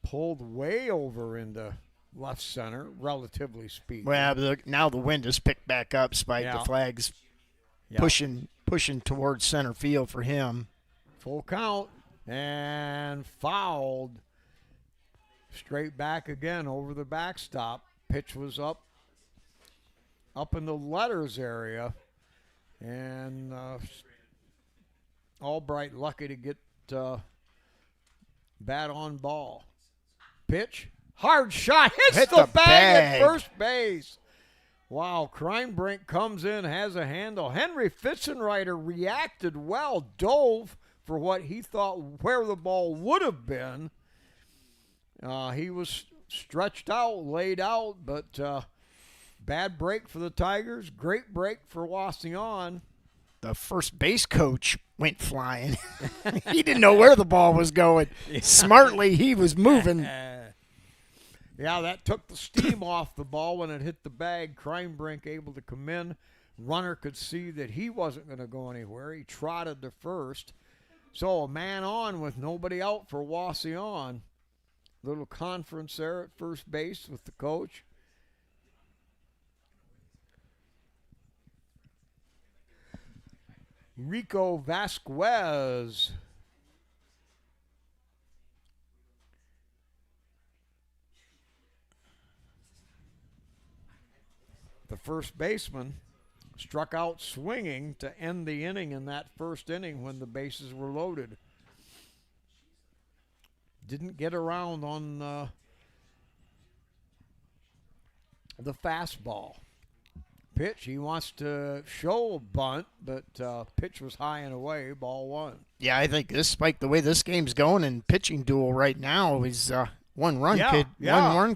pulled way over into left center, relatively speaking. Well, now the wind has picked back up, Spike. Yeah. The flag's pushing towards center field for him. Full count and fouled. Straight back again over the backstop. Pitch was up in the letters area, and Albright lucky to get bat on ball. Pitch, hard shot, hits the bag at first base. Wow, Kreinbrink comes in, has a handle. Henry Fitzenreiter reacted well, dove for what he thought where the ball would have been. He was stretched out, laid out, but bad break for the Tigers. Great break for Wauseon. The first base coach went flying. He didn't know where the ball was going. Smartly, he was moving. Yeah, that took the steam off the ball when it hit the bag. Kreinbrink able to come in. Runner could see that he wasn't going to go anywhere. He trotted to first. So a man on with nobody out for Wauseon. Little conference there at first base with the coach. Rico Vasquez. The first baseman struck out swinging to end the inning in that first inning when the bases were loaded. Didn't get around on the fastball. Pitch, he wants to show a bunt, but pitch was high and away, ball one. Yeah, I think this Spike, the way this game's going and pitching duel right now is one run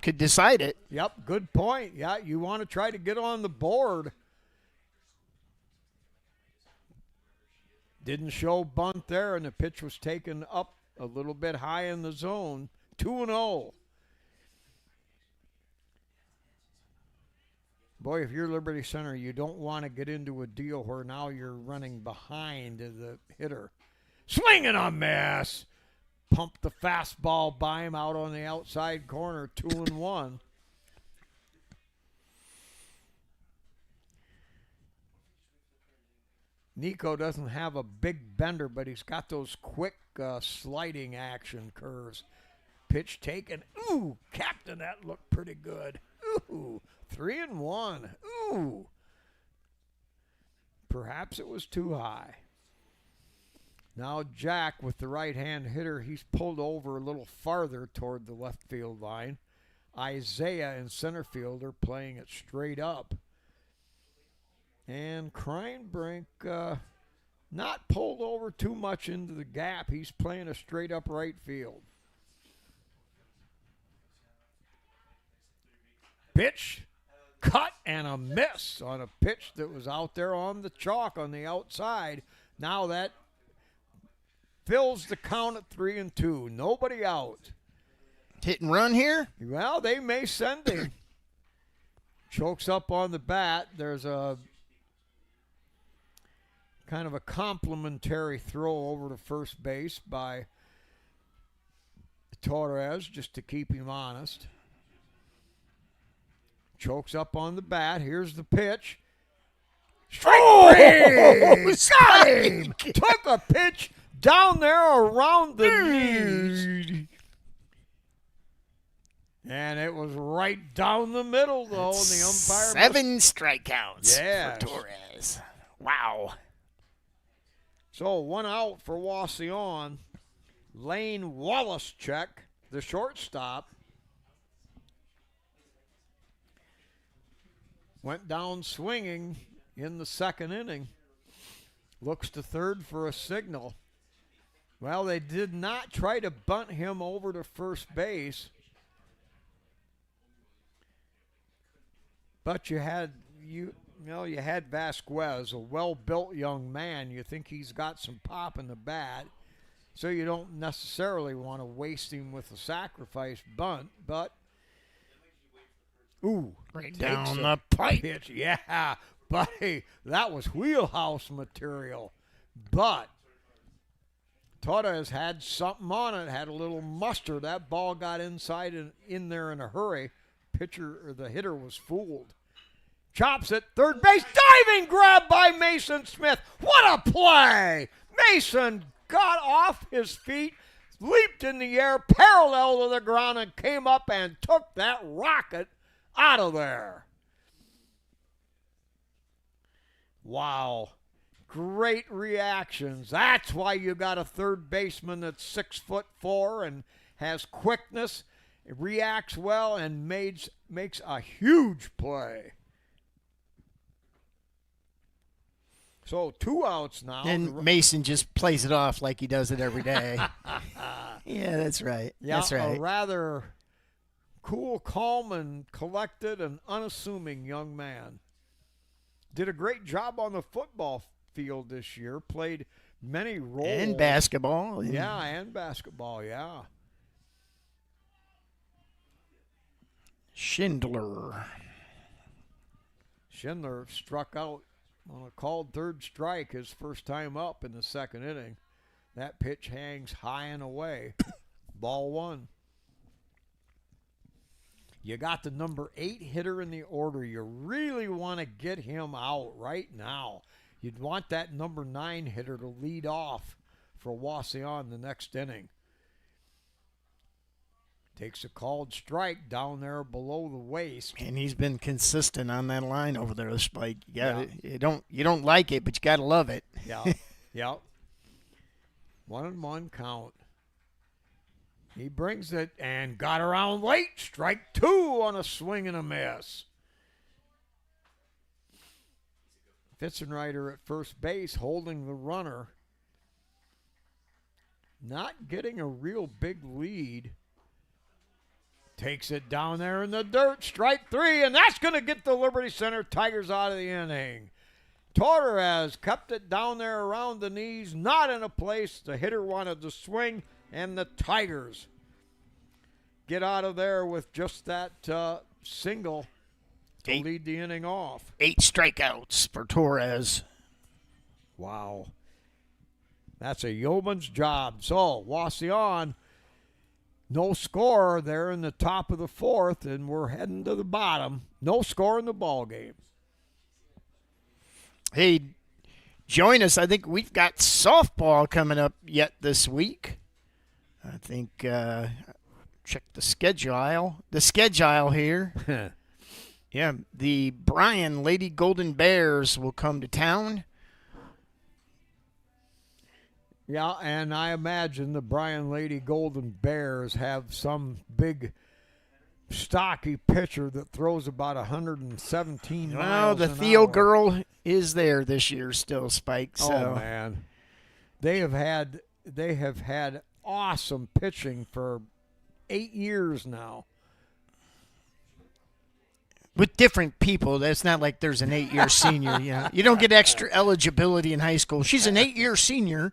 could decide it. Yep, good point. Yeah, you want to try to get on the board. Didn't show bunt there, and the pitch was taken up a little bit high in the zone. 2-0. Boy, if you're Liberty Center, you don't want to get into a deal where now you're running behind the hitter. Swing and a miss. Pumped the fastball by him out on the outside corner. 2-1. Nico doesn't have a big bender, but he's got those quick sliding action curves. Pitch taken. Ooh, Captain, that looked pretty good. Ooh, 3-1. Ooh. Perhaps it was too high. Now Jack with the right-hand hitter, he's pulled over a little farther toward the left field line. Isaiah in center field are playing it straight up. And Kreinbrink not pulled over too much into the gap. He's playing a straight up right field. Pitch, cut, and a miss on a pitch that was out there on the chalk on the outside. Now that fills the count at 3-2. Nobody out. Hit and run here? Well, they may send him. Chokes up on the bat. There's a kind of a complimentary throw over to first base by Torres just to keep him honest. Chokes up on the bat. Here's the pitch. Strike three! Got him! Took a pitch down there around the knees. And it was right down the middle, though. And the umpire 7 strikeouts Yes. for Torres. Wow. So 1 out for Wauseon. Lane Wallace the shortstop, went down swinging in the second inning. Looks to third for a signal. Well, they did not try to bunt him over to first base. But you had Vasquez, a well-built young man. You think he's got some pop in the bat, so you don't necessarily want to waste him with a sacrifice bunt. But right down the pipe. Pitch. Yeah, buddy, that was wheelhouse material. But Torres had something on it, had a little muster. That ball got inside and in there in a hurry. The hitter was fooled. Chops it, third base, diving grab by Mason Smith. What a play! Mason got off his feet, leaped in the air, parallel to the ground, and came up and took that rocket out of there. Wow. Great reactions. That's why you got a third baseman that's 6'4" and has quickness, reacts well, and makes a huge play. So 2 outs now. And Mason just plays it off like he does it every day. Yeah, that's right. Yeah, that's right. A rather cool, calm, and collected and unassuming young man. Did a great job on the football field this year. Played many roles. And basketball. Yeah, and basketball, yeah. Schindler struck out on a called third strike his first time up in the second inning. That pitch hangs high and away. Ball 1. You got the number 8 hitter in the order. You really want to get him out right now. You'd want that number 9 hitter to lead off for Wauseon the next inning. Takes a called strike down there below the waist. And he's been consistent on that line over there, Spike. You don't like it, but you gotta love it. Yeah, yeah. 1-1 count. He brings it and got around late. Strike 2 on a swing and a miss. Fitzenreiter at first base holding the runner. Not getting a real big lead. Takes it down there in the dirt. Strike 3, and that's going to get the Liberty Center Tigers out of the inning. Torres kept it down there around the knees, not in a place the hitter wanted to swing, and the Tigers get out of there with just that single to lead the inning off. 8 strikeouts for Torres. Wow. That's a yeoman's job. So, Wauseon, no score there in the top of the 4th, and we're heading to the bottom. No score in the ball game. Hey, join us. I think we've got softball coming up yet this week. I think check the schedule. The schedule here. Yeah, the Bryan Lady Golden Bears will come to town. Yeah, and I imagine the Bryan Lady Golden Bears have some big, stocky pitcher that throws about 117 Well, miles the an Theo hour. girl is there this year still, Spike. So. Oh man, they have had awesome pitching for 8 years now. With different people, that's not like there's an 8-year senior. You don't get extra eligibility in high school. She's an 8-year senior.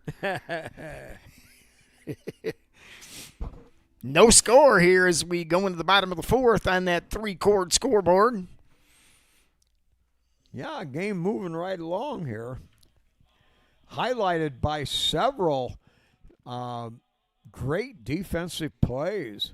No score here as we go into the bottom of the 4th on that 3-chord scoreboard. Yeah, game moving right along here. Highlighted by several great defensive plays.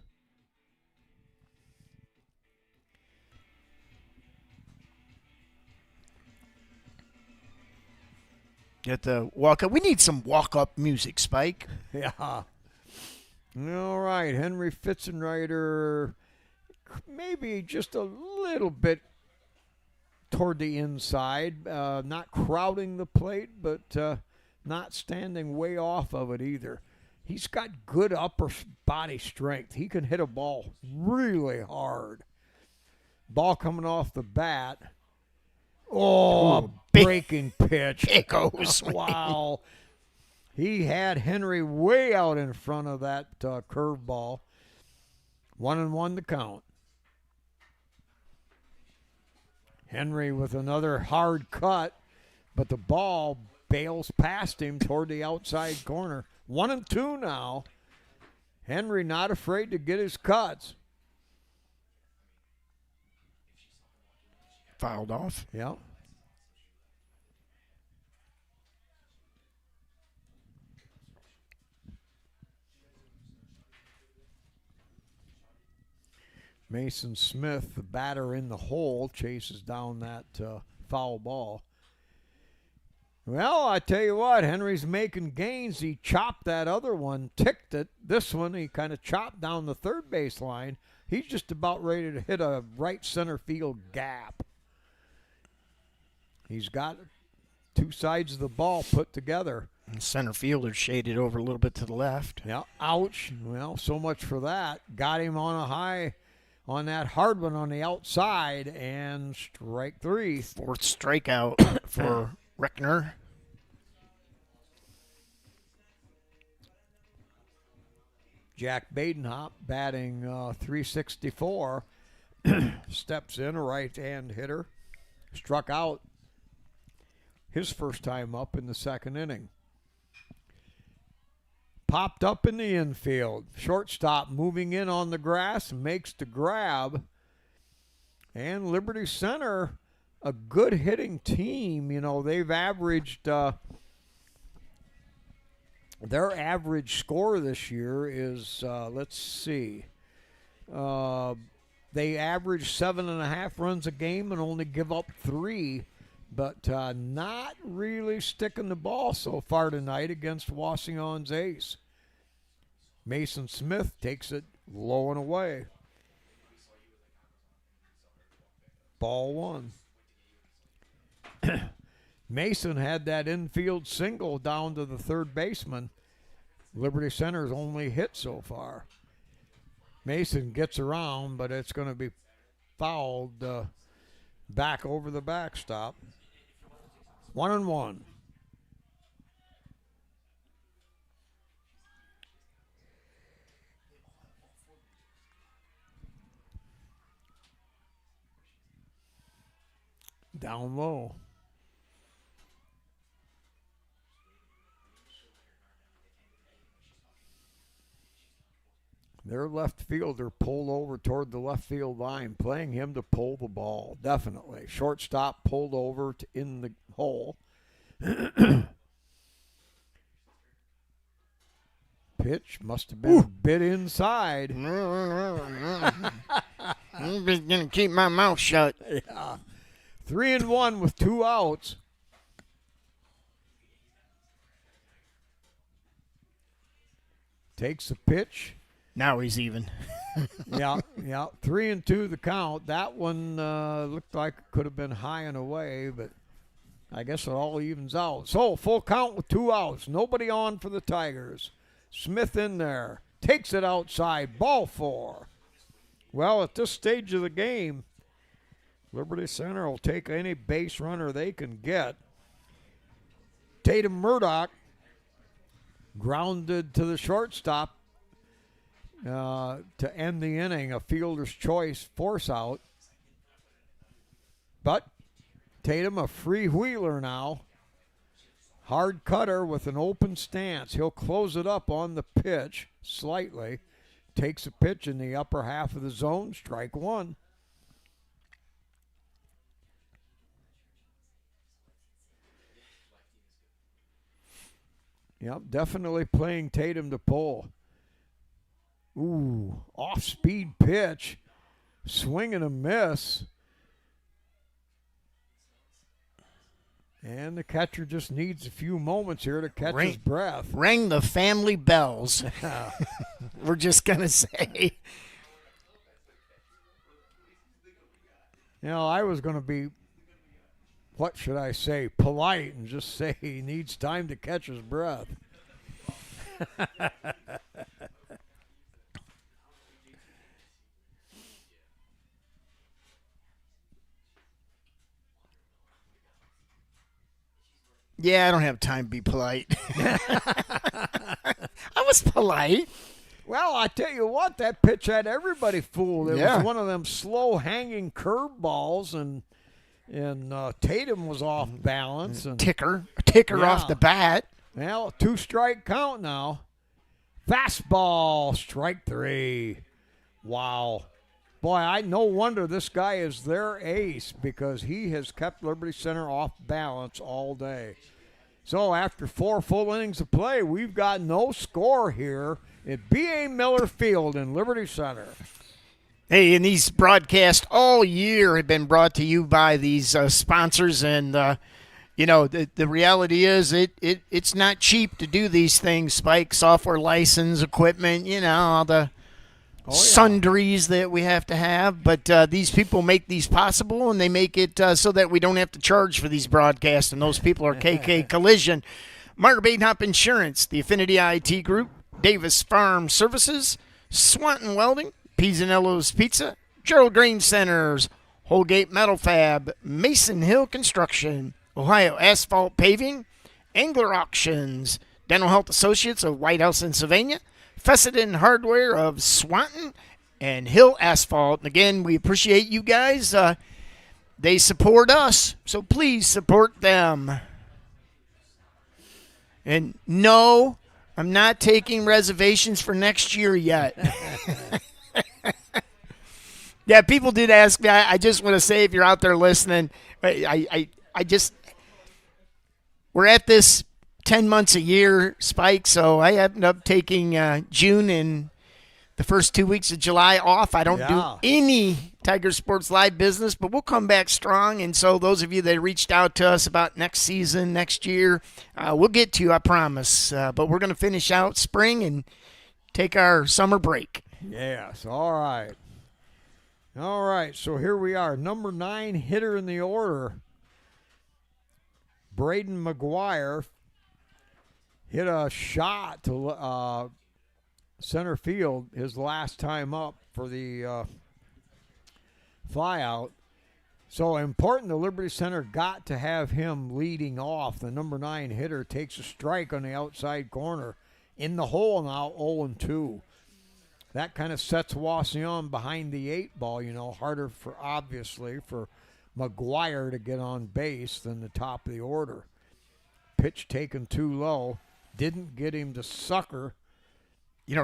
Get the walk up. We need some walk-up music, Spike. Yeah. All right, Henry Fitzenreiter, maybe just a little bit toward the inside, not crowding the plate, but not standing way off of it either. He's got good upper body strength. He can hit a ball really hard. Ball coming off the bat. Oh, a breaking pitch. Big old swing. Wow. He had Henry way out in front of that curveball. 1-1 to count. Henry with another hard cut, but the ball bails past him toward the outside corner. 1-2 now. Henry not afraid to get his cuts. Fouled off. Yep. Mason Smith, the batter in the hole, chases down that foul ball. Well, I tell you what, Henry's making gains. He chopped that other one, ticked it. This one, he kind of chopped down the third base line. He's just about ready to hit a right center field gap. He's got 2 sides of the ball put together. Center fielder shaded over a little bit to the left. Yeah, ouch. Well, so much for that. Got him on a high on that hard one on the outside, and strike 3. 4th strikeout for Reckner. Jack Badenhop batting .364. Steps in, a right-hand hitter. Struck out his first time up in the 2nd inning. Popped up in the infield. Shortstop moving in on the grass, makes the grab. And Liberty Center, a good hitting team. You know, they've averaged, their average score this year is, let's see, They average 7.5 runs a game and only give up 3, but not really sticking the ball so far tonight against Wauseon's ace. Mason Smith takes it low and away. Ball 1. Mason had that infield single down to the third baseman. Liberty Center's only hit so far. Mason gets around, but it's going to be fouled back over the backstop. 1-1. Down low. Their left fielder pulled over toward the left field line, playing him to pull the ball, definitely. Shortstop pulled over in the hole. Pitch must have been a bit inside. I'm just going to keep my mouth shut. Yeah. 3-1 with 2 outs. Takes the pitch. Now he's even. yeah. 3-2 the count. That one looked like it could have been high and away, but I guess it all evens out. So, full count with 2 outs. Nobody on for the Tigers. Smith in there. Takes it outside. Ball 4. Well, at this stage of the game, Liberty Center will take any base runner they can get. Tatum Murdoch grounded to the shortstop to end the inning, a fielder's choice force out. But Tatum a freewheeler now. Hard cutter with an open stance. He'll close it up on the pitch slightly. Takes a pitch in the upper half of the zone. Strike 1. Yep, definitely playing Tatum to pull. Ooh, off-speed pitch. Swing and a miss. And the catcher just needs a few moments here to catch his breath. Rang the family bells. We're just going to say. You know, I was going to be, what should I say, polite and just say he needs time to catch his breath. Yeah, I don't have time to be polite. I was polite. Well, I tell you what, that pitch had everybody fooled. It was one of them slow-hanging curveballs, and Tatum was off balance. And ticker off the bat. Well, 2-strike count now. Fastball, strike 3. Wow. Boy, no wonder this guy is their ace, because he has kept Liberty Center off balance all day. So after 4 full innings of play, we've got no score here at B.A. Miller Field in Liberty Center. Hey, and these broadcasts all year have been brought to you by these sponsors, and the reality is it's not cheap to do these things. Spike, software license, equipment, all the sundries that we have to have. But these people make these possible, and they make it so that we don't have to charge for these broadcasts. And those people are KK Collision, Margaret Bainhop Insurance, the Affinity IT Group, Davis Farm Services, Swanton Welding, Pisanello's Pizza, Gerald Grain Centers, Holgate Metal Fab, Mason Hill Construction, Ohio Asphalt Paving, Angler Auctions, Dental Health Associates of White House and Sylvania, Fessenden Hardware of Swanton, and Hill Asphalt. And again, we appreciate you guys. They support us, so please support them. And no, I'm not taking reservations for next year yet. Yeah, people did ask me. I just want to say, if you're out there listening, I just, we're at this 10 months a year, Spike, so I end up taking June and the first 2 weeks of July off. I don't do Yeah. any Tiger Sports Live business, but we'll come back strong. And so those of you that reached out to us about next season, next year, we'll get to you, I promise. But we're going to finish out spring and take our summer break. Yes, all right. All right, so here we are. Number 9 hitter in the order, Braden McGuire, hit a shot to center field his last time up for the flyout. So important, the Liberty Center got to have him leading off. The number 9 hitter takes a strike on the outside corner. In the hole now, 0-2. That kind of sets Wauseon behind the 8 ball, harder obviously for McGuire to get on base than the top of the order. Pitch taken too low. Didn't get him to sucker.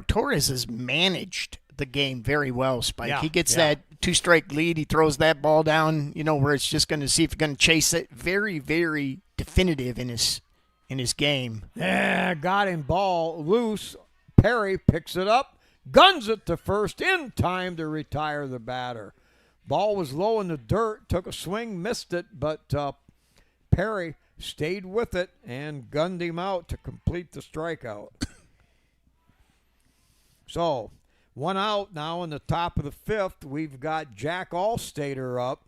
Torres has managed the game very well, Spike. Yeah, He gets that 2-strike lead. He throws that ball down, where it's just going to see if he's going to chase it. Very, very definitive in his game. Yeah, got him ball loose. Perry picks it up. Guns it to first in time to retire the batter. Ball was low in the dirt, took a swing, missed it, but Perry stayed with it and gunned him out to complete the strikeout. So, 1 out now in the top of the 5th. We've got Jack Allstater up.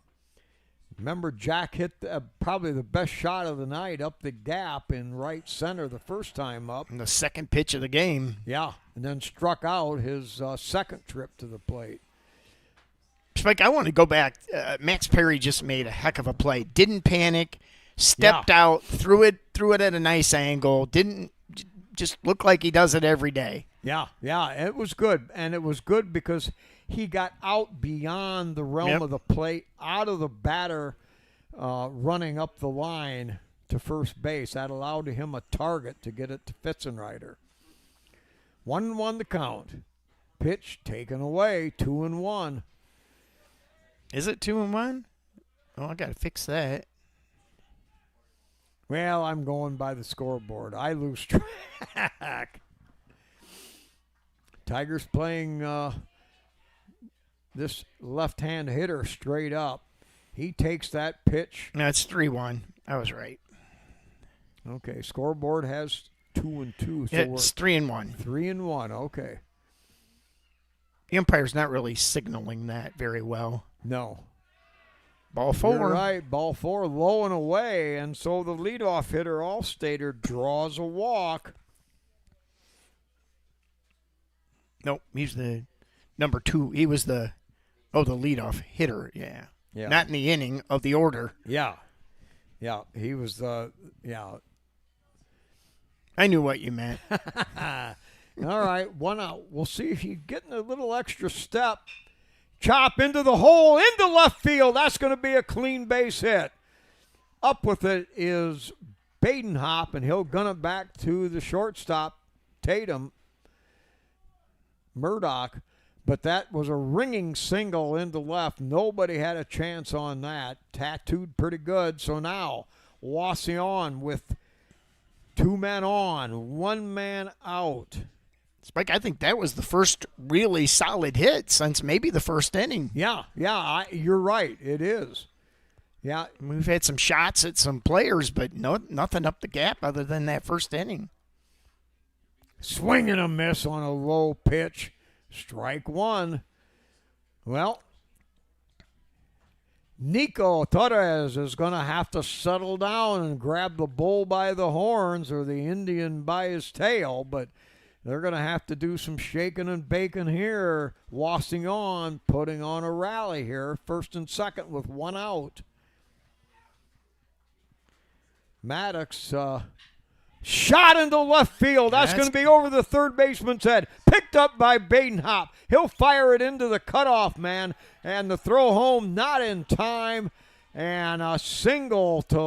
Remember, Jack hit probably the best shot of the night up the gap in right center the first time up. In the second pitch of the game. Yeah, and then struck out his second trip to the plate. Spike, I want to go back. Max Perry just made a heck of a play. Didn't panic, stepped out, threw it at a nice angle. Didn't just look like he does it every day. Yeah, it was good. And it was good because he got out beyond the realm of the plate, out of the batter running up the line to first base. That allowed him a target to get it to Fitzenreiter. 1-1 the count. Pitch taken away, 2-1. Is it 2-1? Oh, I got to fix that. Well, I'm going by the scoreboard. I lose track. Tigers playing this left-hand hitter straight up. He takes that pitch. No, it's 3-1. I was right. Okay, scoreboard has 2-2. So It's 3-1. 3-1, okay. The umpire's not really signaling that very well. No. Ball 4. You're right, ball 4, low and away, and so the leadoff hitter, Allstater, draws a walk. Nope, he's the number 2. He was the leadoff hitter, yeah. Not in the inning of the order. Yeah, he was the, I knew what you meant. All right, 1 out. We'll see if he's getting a little extra step. Chop into the hole, into left field. That's going to be a clean base hit. Up with it is Badenhop, and he'll gun it back to the shortstop, Tatum, Murdoch. But that was a ringing single into left. Nobody had a chance on that. Tattooed pretty good. So now, Wauseon with 2 men on, 1 man out. Spike, I think that was the first really solid hit since maybe the first inning. Yeah, you're right. It is. Yeah. We've had some shots at some players, but nothing up the gap other than that first inning. Swing and a miss on a low pitch. Strike 1. Well, Nico Torres is going to have to settle down and grab the bull by the horns or the Indian by his tail, but they're going to have to do some shaking and baking here. Wauseon putting on a rally here, first and second with 1 out. Maddox shot into left field. That's going to be over the third baseman's head. Picked up by Badenhop. He'll fire it into the cutoff man. And the throw home not in time. And a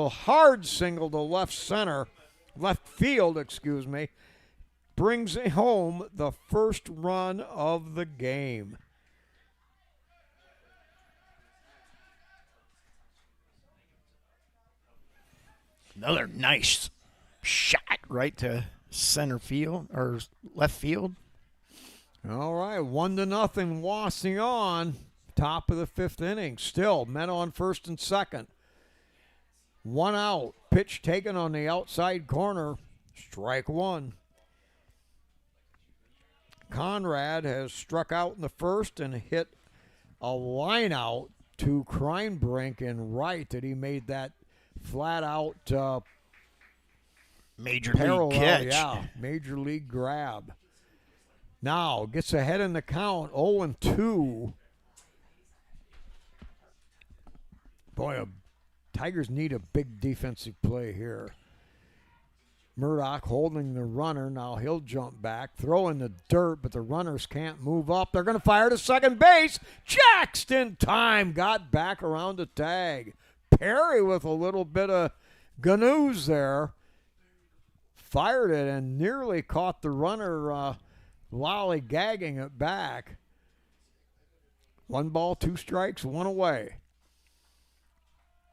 hard single to left field, brings home the first run of the game. Another nice shot right to center field or left field. All right, 1-0 Wauseon. Top of the 5th inning. Still men on first and second. 1 out. Pitch taken on the outside corner. Strike 1. Conrad has struck out in the first and hit a line out to Kreinbrink in right that he made that flat out Major parallel, league catch. yeah, major league grab. Now gets ahead in the count, 0-2. Boy, Tigers need a big defensive play here. Murdoch holding the runner. Now he'll jump back, throw in the dirt, but the runners can't move up. They're going to fire to second base. Jacked in time, got back around the tag. Perry with a little bit of ganoos there. Fired it and nearly caught the runner lollygagging it back. 1 ball, 2 strikes, 1 away.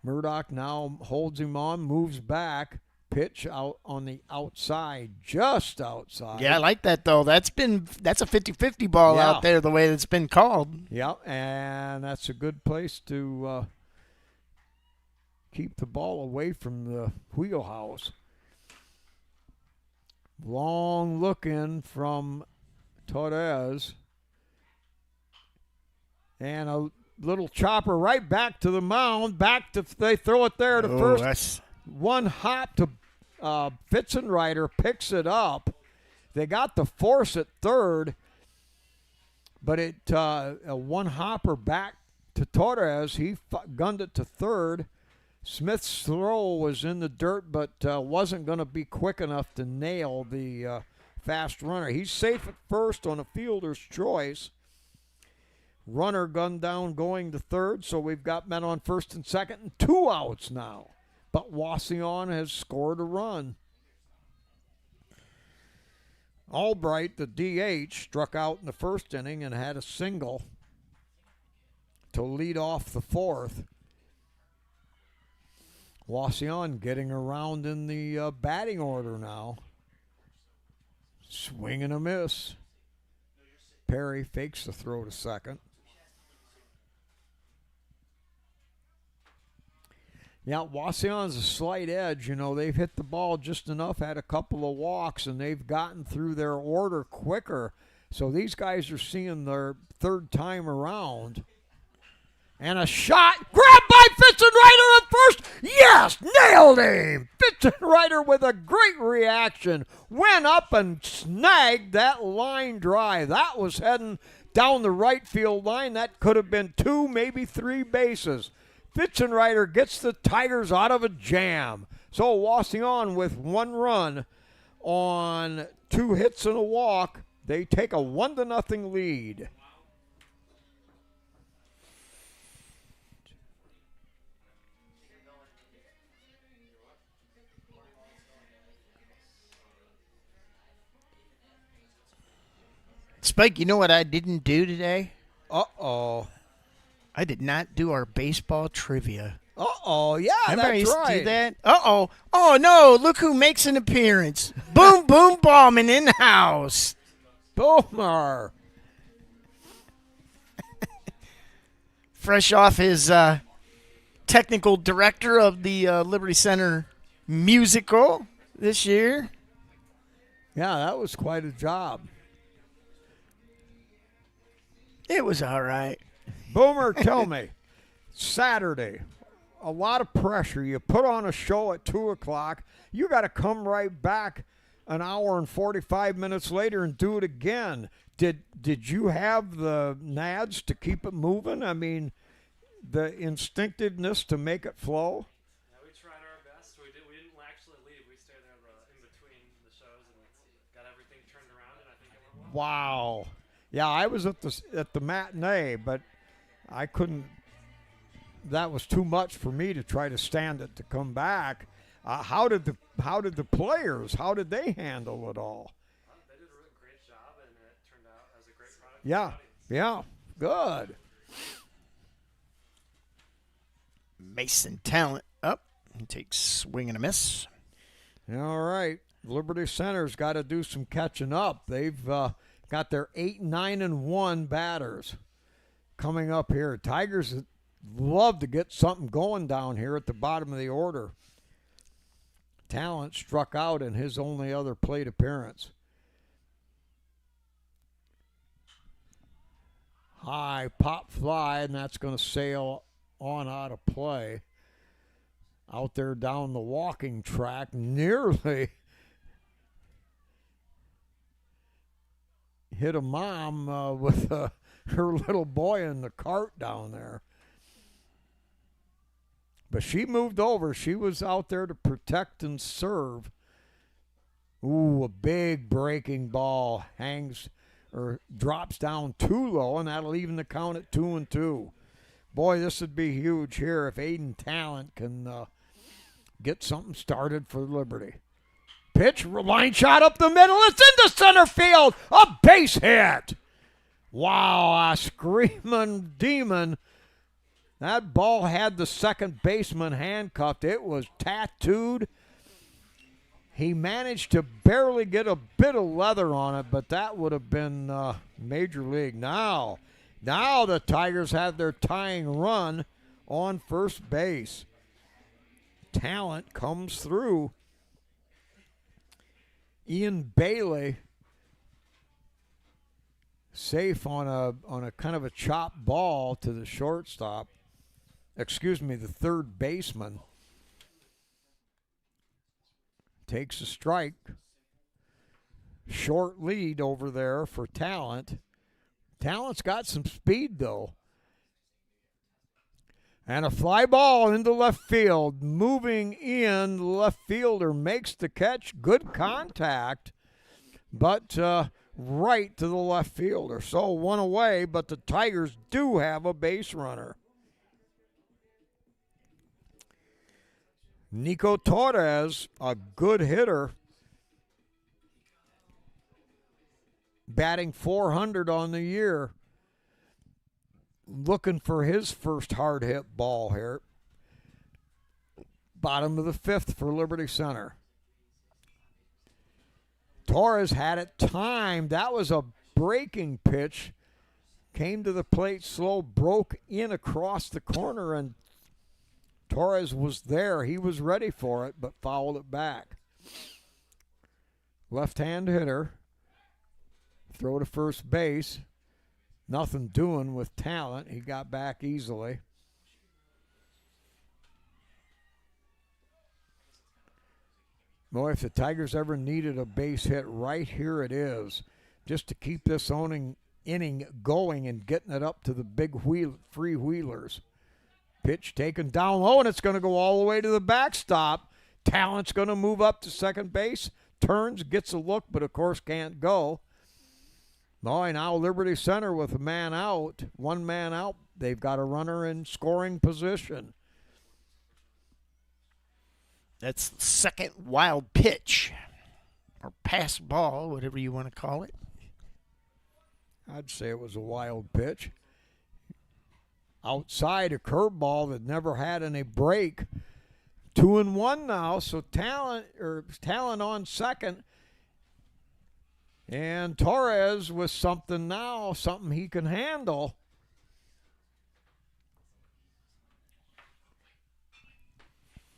Murdoch now holds him on, moves back. Pitch out on the outside, just outside. Yeah, I like that, though. That's a 50-50 ball Yeah. out there, the way it's been called. Yep, and that's a good place to keep the ball away from the wheelhouse. Long look in from Torres. And a little chopper right back to the mound. They throw it there to first. That's... One hop to Fitzenreiter picks it up. They got the force at third, but a one hopper back to Torres. He gunned it to third. Smith's throw was in the dirt, but wasn't going to be quick enough to nail the fast runner. He's safe at first on a fielder's choice. Runner gunned down going to third, so we've got men on first and second and 2 outs now. But Wauseon has scored a run. Albright, the DH, struck out in the first inning and had a single to lead off the 4th. Wauseon getting around in the batting order now. Swing and a miss. Perry fakes the throw to second. Yeah, Wauseon's a slight edge. You know, they've hit the ball just enough, had a couple of walks, and they've gotten through their order quicker. So these guys are seeing their third time around. And a shot grabbed by Fitzenreiter at first. Yes, nailed him. Fitzenreiter with a great reaction. Went up and snagged that line drive. That was heading down the right field line. That could have been 2, maybe 3 bases. Fitzenreiter gets the Tigers out of a jam. So Wauseon with 1 run on 2 hits and a walk. They take a 1-0 lead. Spike, you know what I didn't do today? Uh-oh. I did not do our baseball trivia. Uh-oh, yeah, Remember I that's used right. to do that? Uh-oh. Oh, no, look who makes an appearance. Boom, boom, Ballman in the house. Boomer. Fresh off his technical director of the Liberty Center musical this year. Yeah, that was quite a job. It was all right. Boomer, tell me, Saturday, a lot of pressure. You put on a show at 2 o'clock. You got to come right back an hour and 45 minutes later and do it again. Did you have the nads to keep it moving? I mean, the instinctiveness to make it flow? Yeah, we tried our best. We didn't actually leave. We stayed there in between the shows and got everything turned around, and I think it went well. Wow. Yeah, I was at the matinee, but I couldn't. That was too much for me to try to stand it to come back. How did the players? How did they handle it all? They did a really great job, and it turned out as a great product. Yeah, yeah, good. Mason Talent up. He takes swing and a miss. All right, Liberty Center's got to do some catching up. They've got their 8, 9, and 1 batters coming up here. Tigers love to get something going down here at the bottom of the order. Talent struck out in his only other plate appearance. High pop fly, and that's going to sail on out of play. Out there down the walking track, nearly hit a mom with her little boy in the cart down there. But she moved over. She was out there to protect and serve. Ooh, a big breaking ball hangs or drops down too low, and that'll even the count at 2-2. Boy, this would be huge here if Aiden Talent can get something started for Liberty. Pitch, line shot up the middle. It's into center field. A base hit. Wow, a screaming demon. That ball had the second baseman handcuffed. It was tattooed. He managed to barely get a bit of leather on it, but that would have been major league. Now the Tigers have their tying run on first base. Talent comes through. Ian Bailey safe on a kind of a chop ball to the shortstop. Excuse me, the third baseman. Takes a strike. Short lead over there for Talent. Talent's got some speed, though. And a fly ball into left field. Moving in, the left fielder makes the catch. Good contact, but right to the left fielder. So one away, but the Tigers do have a base runner. Nico Torres, a good hitter, batting .400 on the year, looking for his first hard hit ball here. Bottom of the fifth for Liberty Center. Torres had it timed. That was a breaking pitch. Came to the plate slow, broke in across the corner, and Torres was there. He was ready for it, but fouled it back. Left-hand hitter. Throw to first base. Nothing doing with Talent. He got back easily. Boy, if the Tigers ever needed a base hit, right here it is. Just to keep this inning going and getting it up to the big freewheelers. Pitch taken down low, and it's going to go all the way to the backstop. Talent's going to move up to second base. Turns, gets a look, but of course can't go. Boy, now Liberty Center with a man out, 1 man out. They've got a runner in scoring position. That's the second wild pitch, or pass ball, whatever you want to call it. I'd say it was a wild pitch. Outside, a curveball that never had any break. 2-1 now, so Talent on second. And Torres with something now, something he can handle.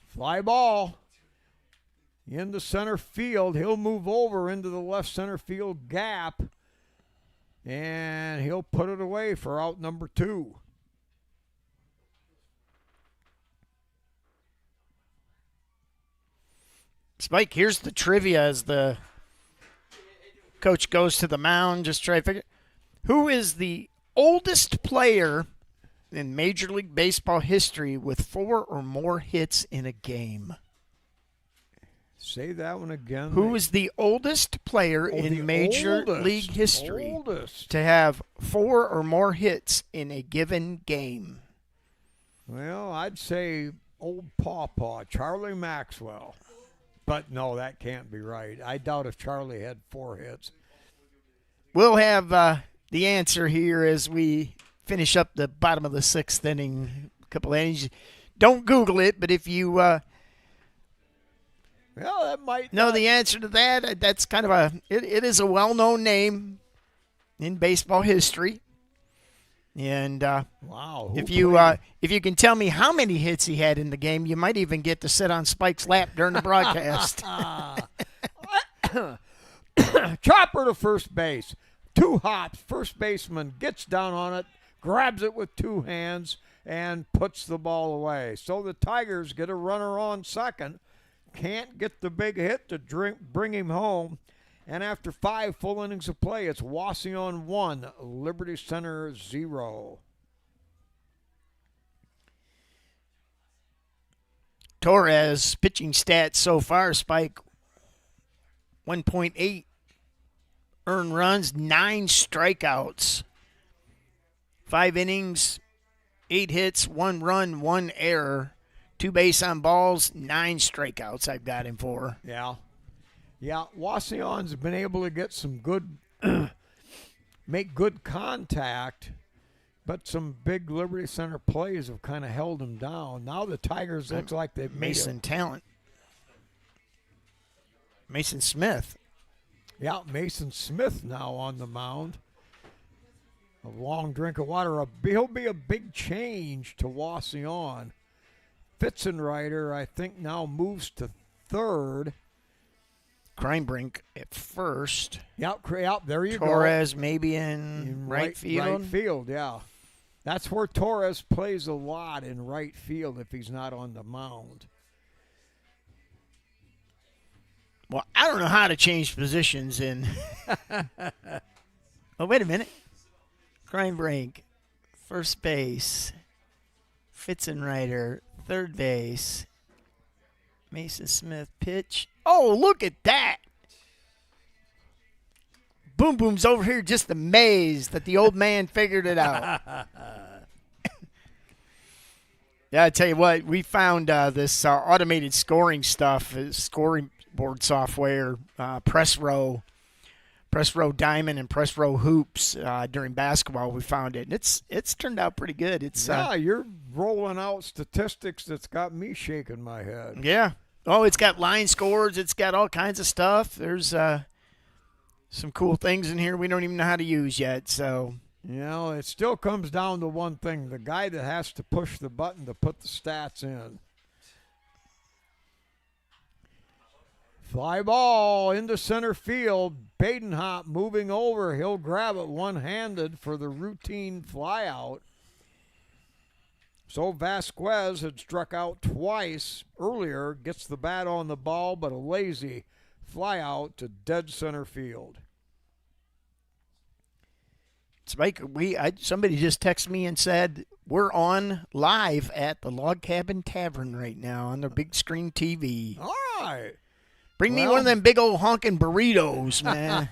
Fly ball into center field. He'll move over into the left center field gap, and he'll put it away for out number 2. Spike, here's the trivia as the coach goes to the mound. Just try to figure who is the oldest player in Major League Baseball history with 4 or more hits in a game. Say that one again. Who is the oldest player in Major League history to have 4 or more hits in a given game? Well, I'd say old Pawpaw, Charlie Maxwell. But no, that can't be right. I doubt if Charlie had 4 hits. We'll have the answer here as we finish up the bottom of the 6th inning. A couple innings. Don't Google it, but if you well, that might know the answer to that, that's kind of it is a well-known name. in baseball history. And Wow. who if you played? if you can tell me how many hits he had in the game, you might even get to sit on Spike's lap during the broadcast. Chopper to first base. 2 hops. First baseman gets down on it, grabs it with 2 hands, and puts the ball away. So the Tigers get a runner on second. Can't get the big hit to bring him home. And after 5 full innings of play, it's Wauseon 1, Liberty Center 0. Torres pitching stats so far, Spike, 1.8 earned runs, 9 strikeouts, 5 innings, 8 hits, 1 run, 1 error, 2 base on balls, 9 strikeouts I've got him for. Yeah. Yeah, Wauseon's been able to get some good, make good contact, but some big Liberty Center plays have kind of held him down. Now the Tigers looks like they've made Mason Talent. Mason Smith. Yeah, Mason Smith now on the mound. A long drink of water. He'll be a big change to Wauseon. Fitzenreiter, I think, now moves to third. Crimebrink at first. Yep, there you go. Torres maybe in right field. Right field, yeah. That's where Torres plays a lot, in right field, if he's not on the mound. Well, I don't know how to change positions in. Oh, wait a minute. Crimebrink, first base. Fitzenreiter, third base. Mason Smith pitch. Oh, look at that. Boom Boom's over here just amazed that the old man figured it out. Yeah, I tell you what, we found this automated scoring stuff, scoring board software, Press Row Diamond and Press Row Hoops during basketball. We found it, and it's turned out pretty good. It's You're rolling out statistics that's got me shaking my head. Yeah. Oh, it's got line scores. It's got all kinds of stuff. There's some cool things in here we don't even know how to use yet. So, It still comes down to one thing: the guy that has to push the button to put the stats in. Fly ball into center field. Badenhop moving over. He'll grab it one-handed for the routine flyout. So Vasquez had struck out twice earlier, gets the bat on the ball, but a lazy flyout to dead center field. Spike, somebody just texted me and said we're on live at the Log Cabin Tavern right now on their big screen TV. All right. Bring me one of them big old honking burritos, man.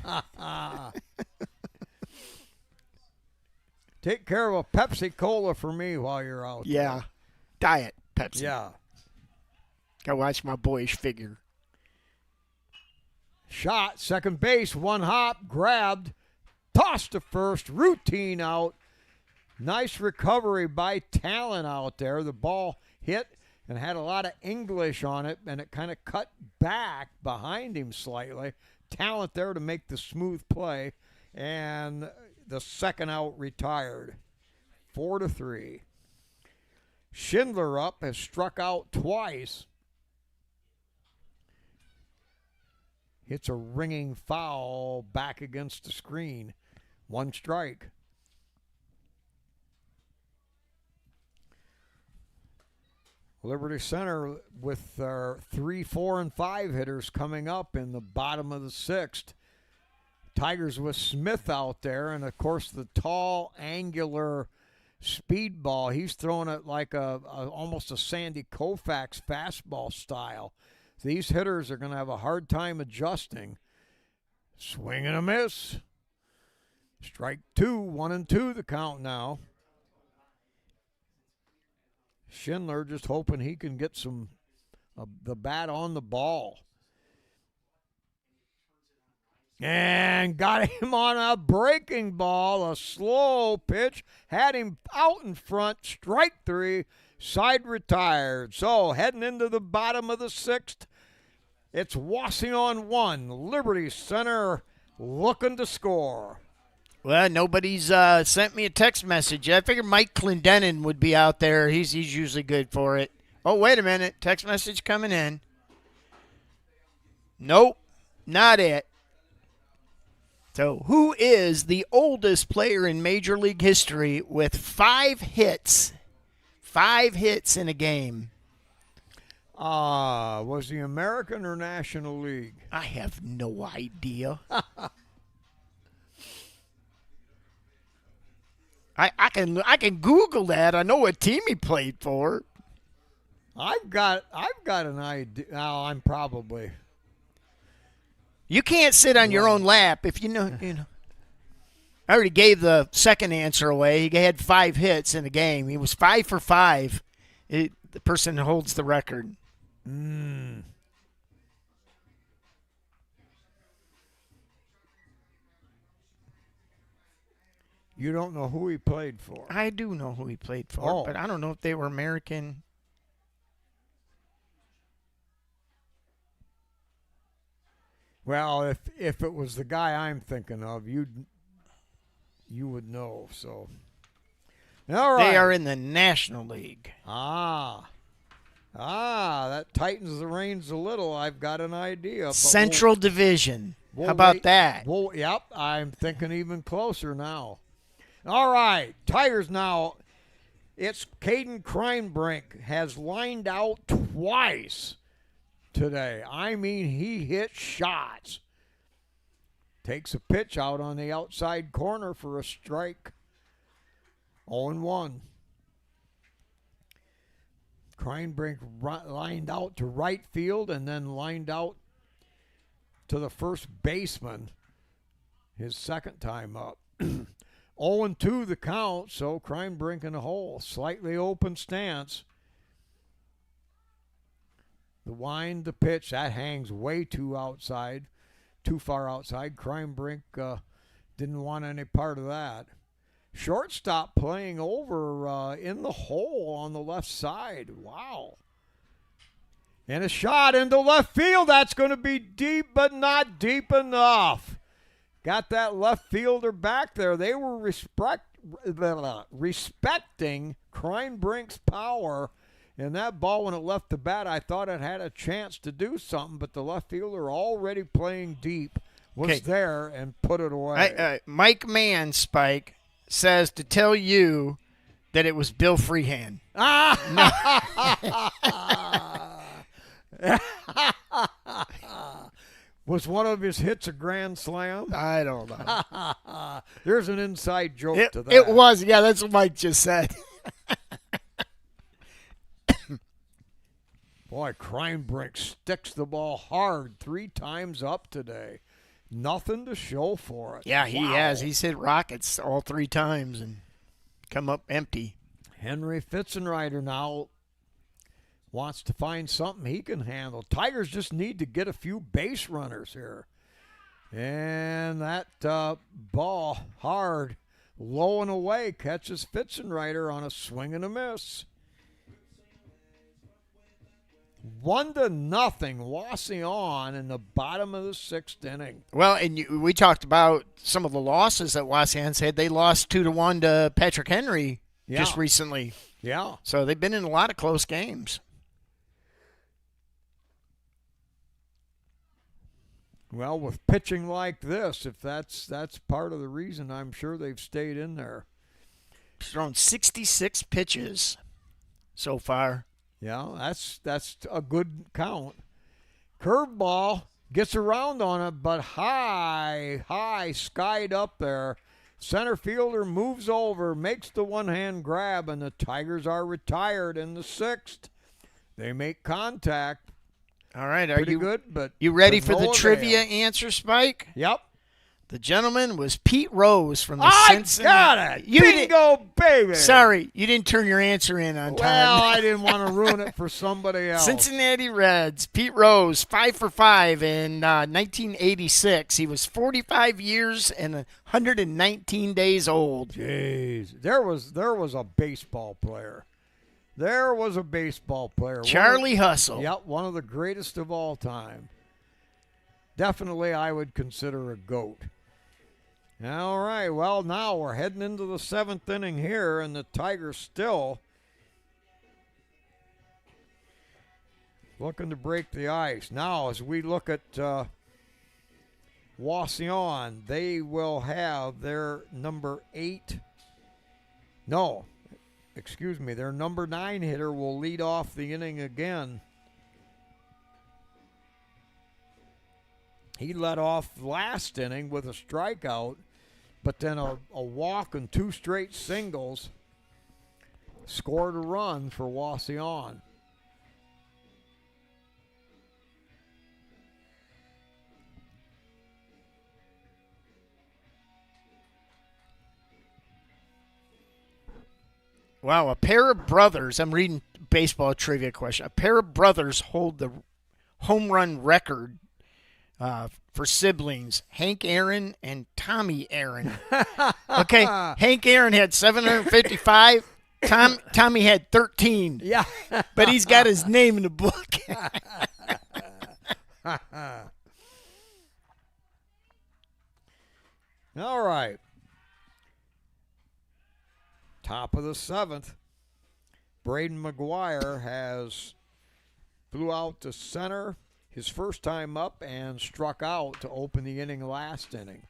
Take care of a Pepsi Cola for me while you're out there. Yeah. Diet Pepsi. Yeah. Go watch my boyish figure. Shot, second base, 1 hop, grabbed, tossed to first, routine out. Nice recovery by Talent out there. The ball hit and had a lot of English on it, and it kind of cut back behind him slightly. Talent there to make the smooth play, and the second out retired. 4-3. Schindler up, has struck out twice. Hits a ringing foul back against the screen. 1 strike. Liberty Center with their 3, 4, and 5 hitters coming up in the bottom of the 6th. Tigers with Smith out there, and of course the tall, angular speedball. He's throwing it like almost a Sandy Koufax fastball style. These hitters are going to have a hard time adjusting. Swing and a miss. Strike 2, 1-2 the count now. Schindler just hoping he can get the bat on the ball. And got him on a breaking ball, a slow pitch, had him out in front, strike 3, side retired. So heading into the bottom of the 6th, it's Wauseon 1, Liberty Center looking to score. Well, nobody's sent me a text message. I figured Mike Clendenin would be out there. He's usually good for it. Oh, wait a minute. Text message coming in. Nope, not it. So, who is the oldest player in Major League history with 5 hits? 5 hits in a game. Was he American or National League? I have no idea. I can Google that. I know what team he played for. I've got an idea. Oh, I'm probably. You can't sit on your own lap if you know. I already gave the second answer away. He had 5 hits in a game. He was 5 for 5. The person that holds the record. You don't know who he played for. I do know who he played for, but I don't know if they were American. Well, if it was the guy I'm thinking of, you would know. So, all right. They are in the National League. That tightens the reins a little. I've got an idea. But Central Division. How about that? Well, yep, I'm thinking even closer now. All right, Tigers now. It's Caden Kreinbrink has lined out twice today. I mean, he hit shots. Takes a pitch out on the outside corner for a strike. 0-1. Kreinbrink lined out to right field and then lined out to the first baseman his second time up. 0-2 the count, so Kreinbrink in the hole. Slightly open stance. The wind, the pitch, that hangs way too far outside. Kreinbrink didn't want any part of that. Shortstop playing over in the hole on the left side. Wow. And a shot into left field. That's going to be deep, but not deep enough. Got that left fielder back there. They were respecting Kreinbrink's power. And that ball, when it left the bat, I thought it had a chance to do something, but the left fielder already playing deep was there and put it away. Mike Mann, Spike, says to tell you that it was Bill Freehan. Was one of his hits a grand slam? I don't know. There's an inside joke to that. It was. Yeah, that's what Mike just said. Boy, Kreinbrink sticks the ball hard 3 times up today. Nothing to show for it. Yeah, he has. He's hit rockets all 3 times and come up empty. Henry Fitzenreiter now wants to find something he can handle. Tigers just need to get a few base runners here. And that ball hard, low and away, catches Fitzenreiter on a swing and a miss. 1-0, Wauseon in the bottom of the 6th inning. Well, and we talked about some of the losses that Wauseon's had. They lost 2-1 to Patrick Henry just recently. Yeah. So they've been in a lot of close games. Well, with pitching like this, if that's part of the reason, I'm sure they've stayed in there. He's thrown 66 pitches so far. Yeah, that's a good count. Curveball gets around on it, but high, skied up there. Center fielder moves over, makes the one-hand grab, and the Tigers are retired in the 6th. They make contact. All right, Pretty good, but you ready to for no the trivia avail. answer, Spike? Yep. The gentleman was Pete Rose from the I Cincinnati. got it. Bingo, baby. Sorry, you didn't turn your answer in on time. Well, I didn't want to ruin it for somebody else. Cincinnati Reds. Pete Rose, 5 for 5 in 1986. He was 45 years and 119 days old. Jeez, there was a baseball player. There was a baseball player. Charlie Hustle. Yep, one of the greatest of all time. Definitely, I would consider a GOAT. All right, well, now we're heading into the 7th inning here, and the Tigers still looking to break the ice. Now, as we look at Wauseon, they will have their number 8. No, excuse me, their number 9 hitter will lead off the inning again. He led off last inning with a strikeout, but then a walk and 2 straight singles scored a run for Wauseon. Wow, a pair of brothers. I'm reading baseball trivia question. A pair of brothers hold the home run record for siblings, Hank Aaron and Tommy Aaron. Okay, Hank Aaron had 755. Tommy had 13. Yeah. But he's got his name in the book. All right. Top of the 7th. Braden McGuire has flew out to center his first time up and struck out to open the inning last inning.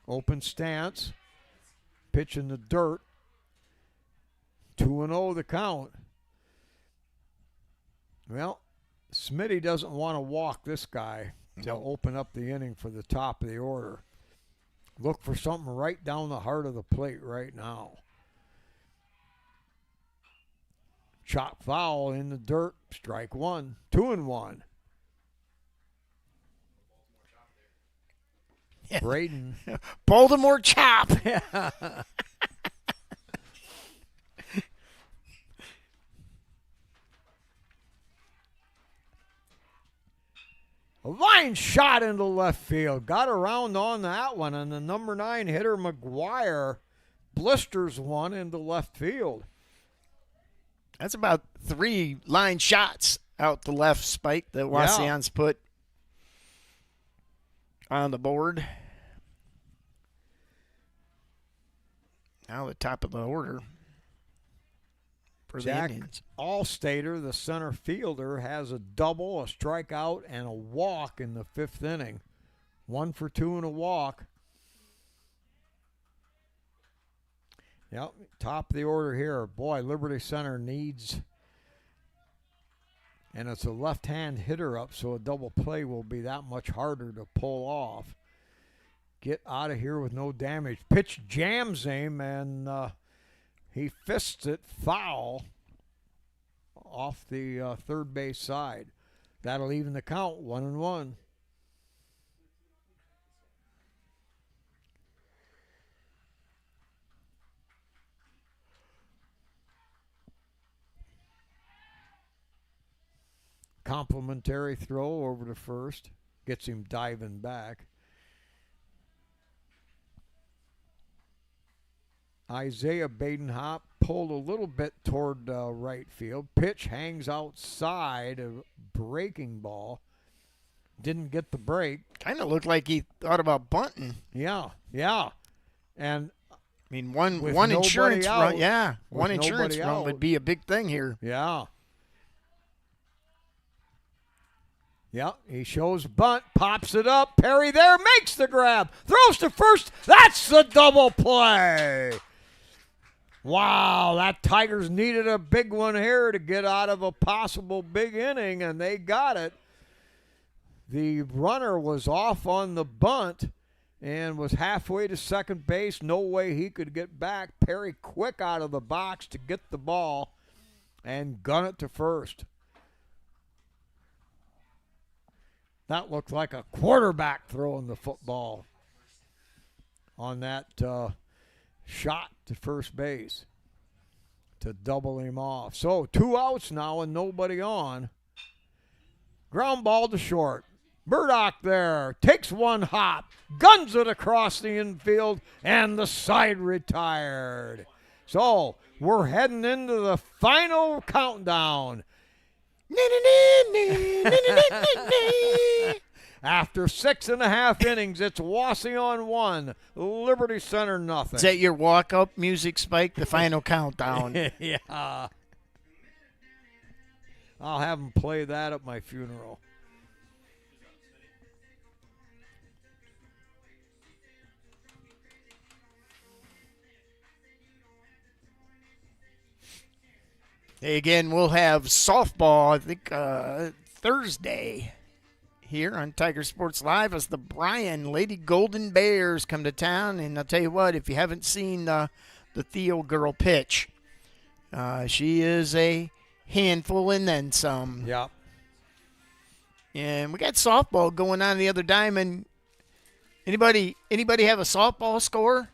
Open stance. Pitch in the dirt. 2-0 the count. Well, Smitty doesn't want to walk this guy to open up the inning for the top of the order. Look for something right down the heart of the plate right now. Chop foul in the dirt. Strike 1. 2-1. Braden. Baltimore chop. A line shot into left field. Got around on that one, and the number 9 hitter, McGuire, blisters one into left field. That's about 3 line shots out the left, Spike, that Wauseon's put on the board. Now the top of the order for Jack the Indians. Allstater, the center fielder, has a double, a strikeout, and a walk in the 5th inning. 1 for 2 and a walk. Yep, top of the order here. Boy, Liberty Center needs, and it's a left-hand hitter up, so a double play will be that much harder to pull off. Get out of here with no damage. Pitch jams him, and he fists it foul off the third base side. That'll even the count, 1-1. Complimentary throw over to first. Gets him diving back. Isaiah Badenhop pulled a little bit toward right field. Pitch hangs outside, a breaking ball. Didn't get the break. Kind of looked like he thought about bunting. Yeah. And I mean, one nobody insurance out, run. Yeah, with one insurance nobody run out. would be a big thing here. yeah. Yep, he shows bunt, pops it up. Perry there, makes the grab, throws to first. That's the double play. Wow, that Tigers needed a big one here to get out of a possible big inning, and they got it. The runner was off on the bunt and was halfway to second base. No way he could get back. Perry quick out of the box to get the ball and gun it to first. That looked like a quarterback throwing the football on that shot to first base to double him off. So 2 outs now and nobody on. Ground ball to short. Murdoch there takes one hop, guns it across the infield, and the side retired. So we're heading into the final countdown. After 6.5 innings, it's Wauseon 1, Liberty Center nothing. Is that your walk-up music, Spike? The final countdown. Yeah. I'll have them play that at my funeral. Hey, again, we'll have softball, I think, Thursday here on Tiger Sports Live as the Bryan Lady Golden Bears come to town. And I'll tell you what, if you haven't seen the Theo girl pitch, she is a handful and then some. Yeah. And we got softball going on the other diamond. Anybody have a softball score?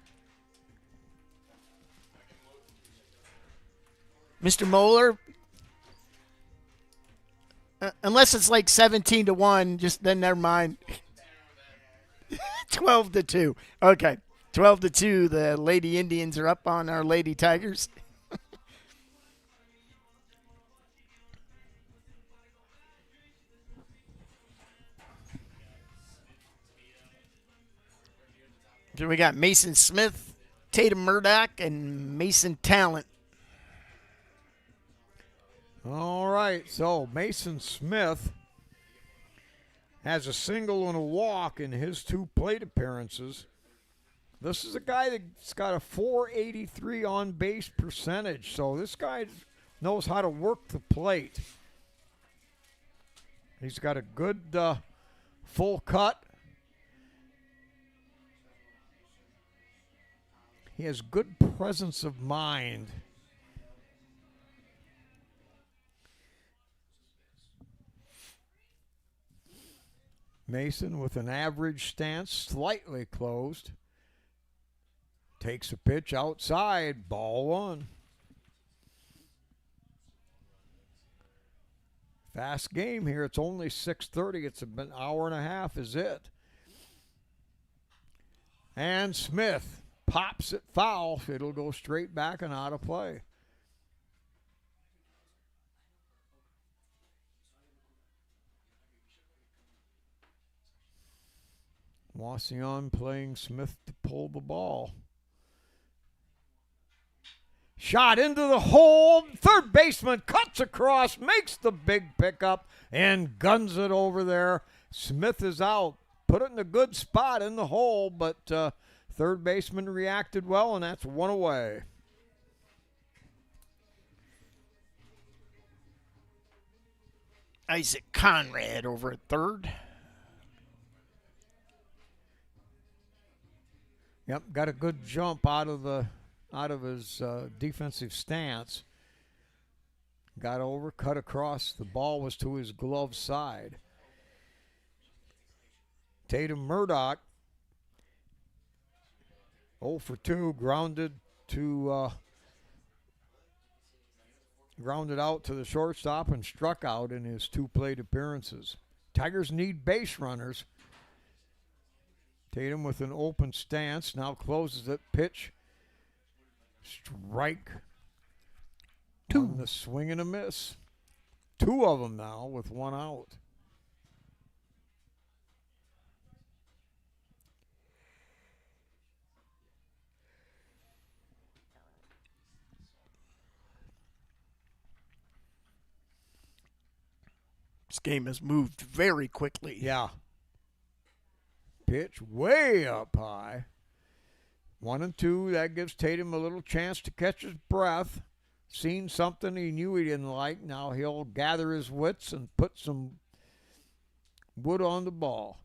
Mr. Moeller? Unless it's like 17-1, just then never mind. 12-2. Okay. 12-2. The Lady Indians are up on our Lady Tigers. So we got Mason Smith, Tatum Murdoch, and Mason Talent. All right, so Mason Smith has a single and a walk in his 2 plate appearances. This is a guy that's got a .483 on-base percentage, so this guy knows how to work the plate. He's got a good full cut. He has good presence of mind. Mason with an average stance, slightly closed. Takes a pitch outside, ball 1. Fast game here. It's only 6:30. It's an hour and a half is it. And Smith pops it foul. It'll go straight back and out of play. Wauseon playing Smith to pull the ball. Shot into the hole. Third baseman cuts across, makes the big pickup, and guns it over there. Smith is out. Put it in a good spot in the hole, but third baseman reacted well, and that's 1 away. Isaac Conrad over at third. Yep, got a good jump out of his defensive stance. Got over, cut across. The ball was to his glove side. Tatum Murdoch, 0 for 2, grounded out to the shortstop and struck out in his 2 plate appearances. Tigers need base runners. Tatum with an open stance, now closes it, pitch, strike, 2. On the swing and a miss. 2 of them now with 1 out. This game has moved very quickly. Yeah. Pitch way up high. 1 and 2. That gives Tatum a little chance to catch his breath. Seen something he knew he didn't like. Now he'll gather his wits and put some wood on the ball.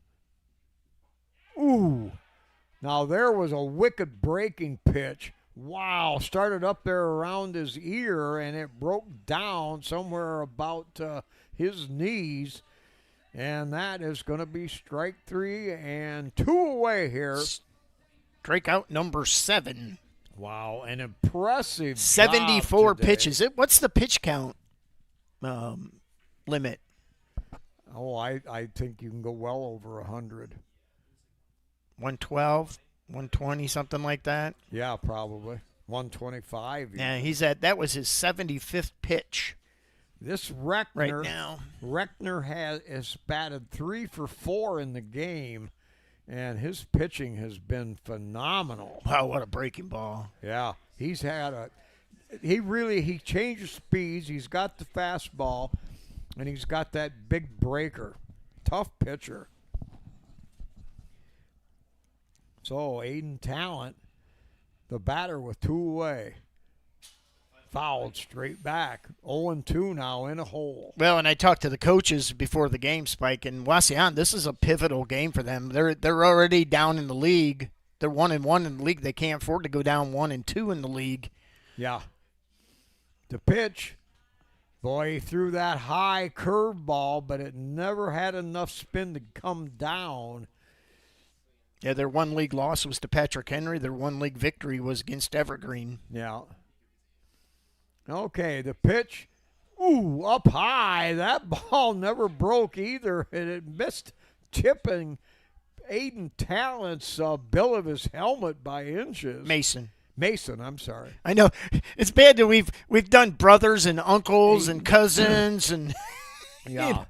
Ooh. Now there was a wicked breaking pitch. Wow. Started up there around his ear, and it broke down somewhere about his knees. And that is going to be strike 3 and 2 away here. Strikeout number 7. Wow, an impressive 74 job today. pitches. What's the pitch count limit? Oh, I think you can go well over 100. 112, 120, something like that. Yeah, probably 125. Yeah, that was his 75th pitch. This right Reckner, now. Reckner has batted 3 for 4 in the game, and his pitching has been phenomenal. Wow, what a breaking ball. Yeah, he's had he changes speeds. He's got the fastball, and he's got that big breaker. Tough pitcher. So Aiden Talent, the batter with 2 away. Fouled straight back. 0-2 now in a hole. Well, and I talked to the coaches before the game, Spike, and Wauseon, this is a pivotal game for them. They're already down in the league. They're 1-1 in the league. They can't afford to go down 1-2 in the league. Yeah. The pitch, boy, he threw that high curveball, but it never had enough spin to come down. Yeah, their 1 league loss was to Patrick Henry. Their 1 league victory was against Evergreen. Yeah. Okay, the pitch, ooh, up high. That ball never broke either, and it missed tipping Aiden Talent's bill of his helmet by inches. Mason, I'm sorry. I know it's bad that we've done brothers and uncles and cousins and Yeah.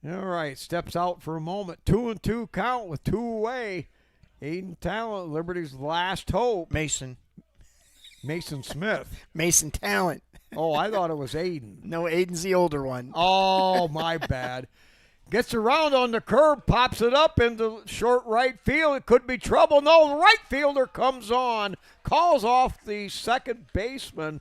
All right, steps out for a moment. 2-2 count with 2 away. Aiden Talent, Liberty's last hope. Mason Smith. Mason Talent. Oh, I thought it was Aiden. No, Aiden's the older one. Oh, my bad. Gets around on the curb, pops it up into short right field. It could be trouble. No, the right fielder comes on, calls off the second baseman.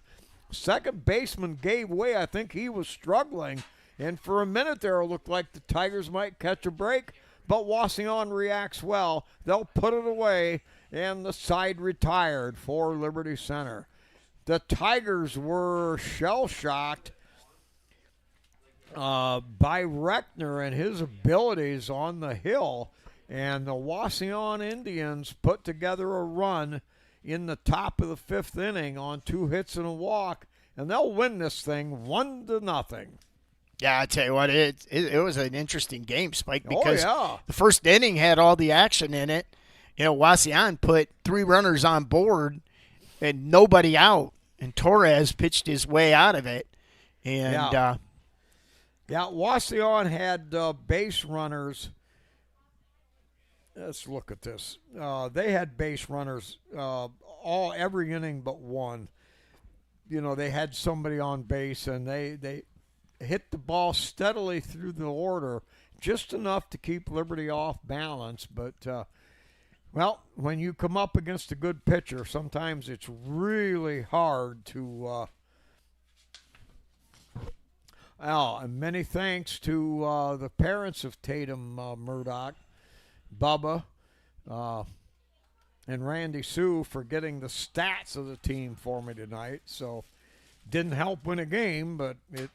Second baseman gave way. I think he was struggling. And for a minute there, it looked like the Tigers might catch a break. But Wauseon reacts well. They'll put it away, and the side retired for Liberty Center. The Tigers were shell-shocked by Reckner and his abilities on the hill, and the Wauseon Indians put together a run in the top of the 5th inning on 2 hits and a walk, and they'll win this thing 1-0. Yeah, I tell you what, it was an interesting game, Spike, because yeah. the first inning had all the action in it. You know, Wauseon put 3 runners on board and nobody out, and Torres pitched his way out of it. And yeah, Wauseon had base runners. Let's look at this. They had base runners every inning but one. You know, they had somebody on base, and they hit the ball steadily through the order, just enough to keep Liberty off balance. But, well, when you come up against a good pitcher, sometimes it's really hard to and many thanks to the parents of Tatum Murdoch, Bubba, and Randy Sue for getting the stats of the team for me tonight. So, didn't help win a game, but it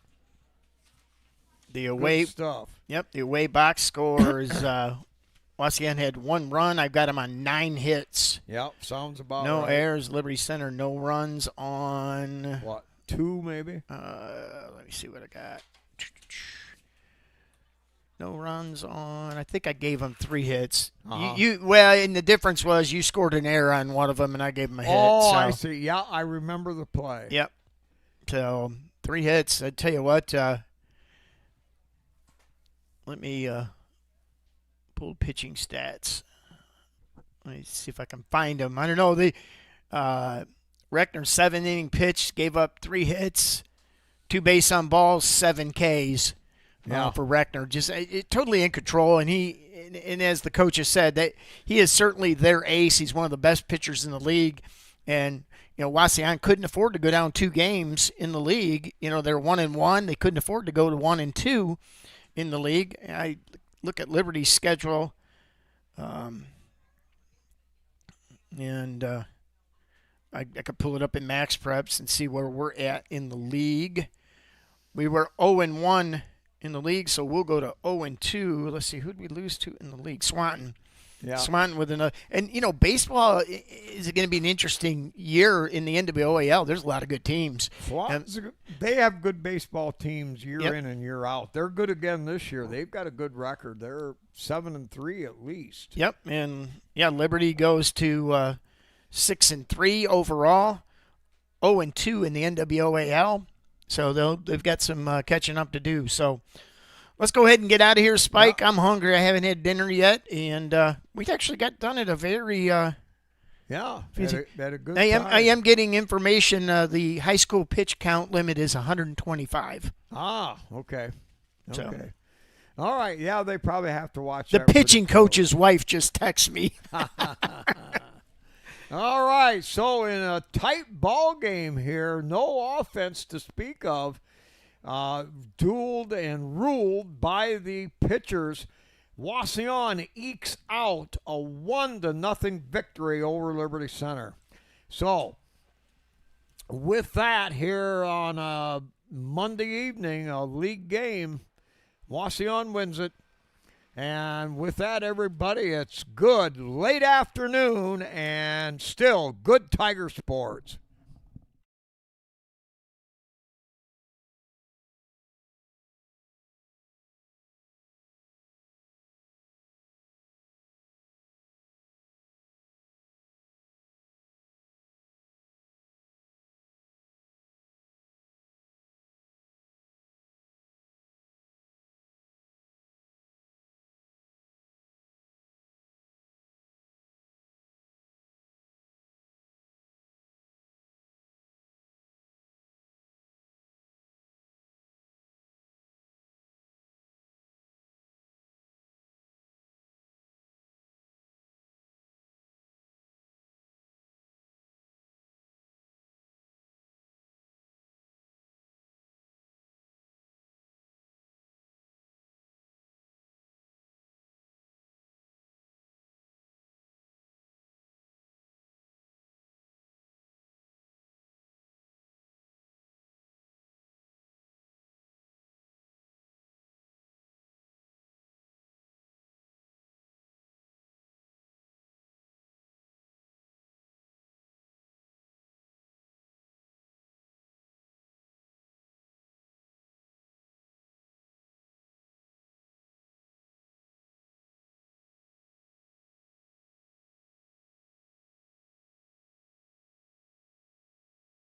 the away good stuff. Yep, the away box score is Wauseon had 1 run. I've got him on 9 hits. Yep, sounds about no right. errors. Liberty Center, no runs on What, 2 maybe? let me see what I got. No runs on. I think I gave him 3 hits. Uh-huh. Well, and the difference was you scored an error on one of them, and I gave him a hit. Oh, so. I see. Yeah, I remember the play. Yep. So 3 hits. I tell you what. Let me pull pitching stats. Let me see if I can find them. I don't know. The Reckner 7-inning pitch, gave up 3 hits, 2 base on balls, 7 Ks. For Reckner, just totally in control, and and as the coach has said, that he is certainly their ace. He's one of the best pitchers in the league, and Wauseon couldn't afford to go down 2 games in the league. They're 1-1. They couldn't afford to go to 1-2 in the league. I look at Liberty's schedule, and I could pull it up in Max Preps and see where we're at in the league. We were 0-1 in the league, so we'll go to 0-2. Let's see, who'd we lose to in the league? Swanton. Yeah. Swanton with another. And, baseball is going to be an interesting year in the NWOAL. There's a lot of good teams. They have good baseball teams year Yep. in and year out. They're good again this year. They've got a good record. They're 7-3 at least. Yep, and, Liberty goes to 6-3 overall, 0-2 in the NWOAL, so they've got some catching up to do. So let's go ahead and get out of here, Spike. I'm hungry. I haven't had dinner yet, and we actually got done at a very Yeah, had a good I time. am getting information. The high school pitch count limit is 125. Ah, okay. So- Okay. All right. Yeah, they probably have to watch The that pretty pitching close. coach's wife just texted me. All right. So in a tight ball game here, no offense to speak of, dueled and ruled by the pitchers. Wauseon ekes out a 1-0 victory over Liberty Center. So, with that, here on a Monday evening, a league game, Wauseon wins it. And with that, everybody, it's good late afternoon and still good Tiger sports.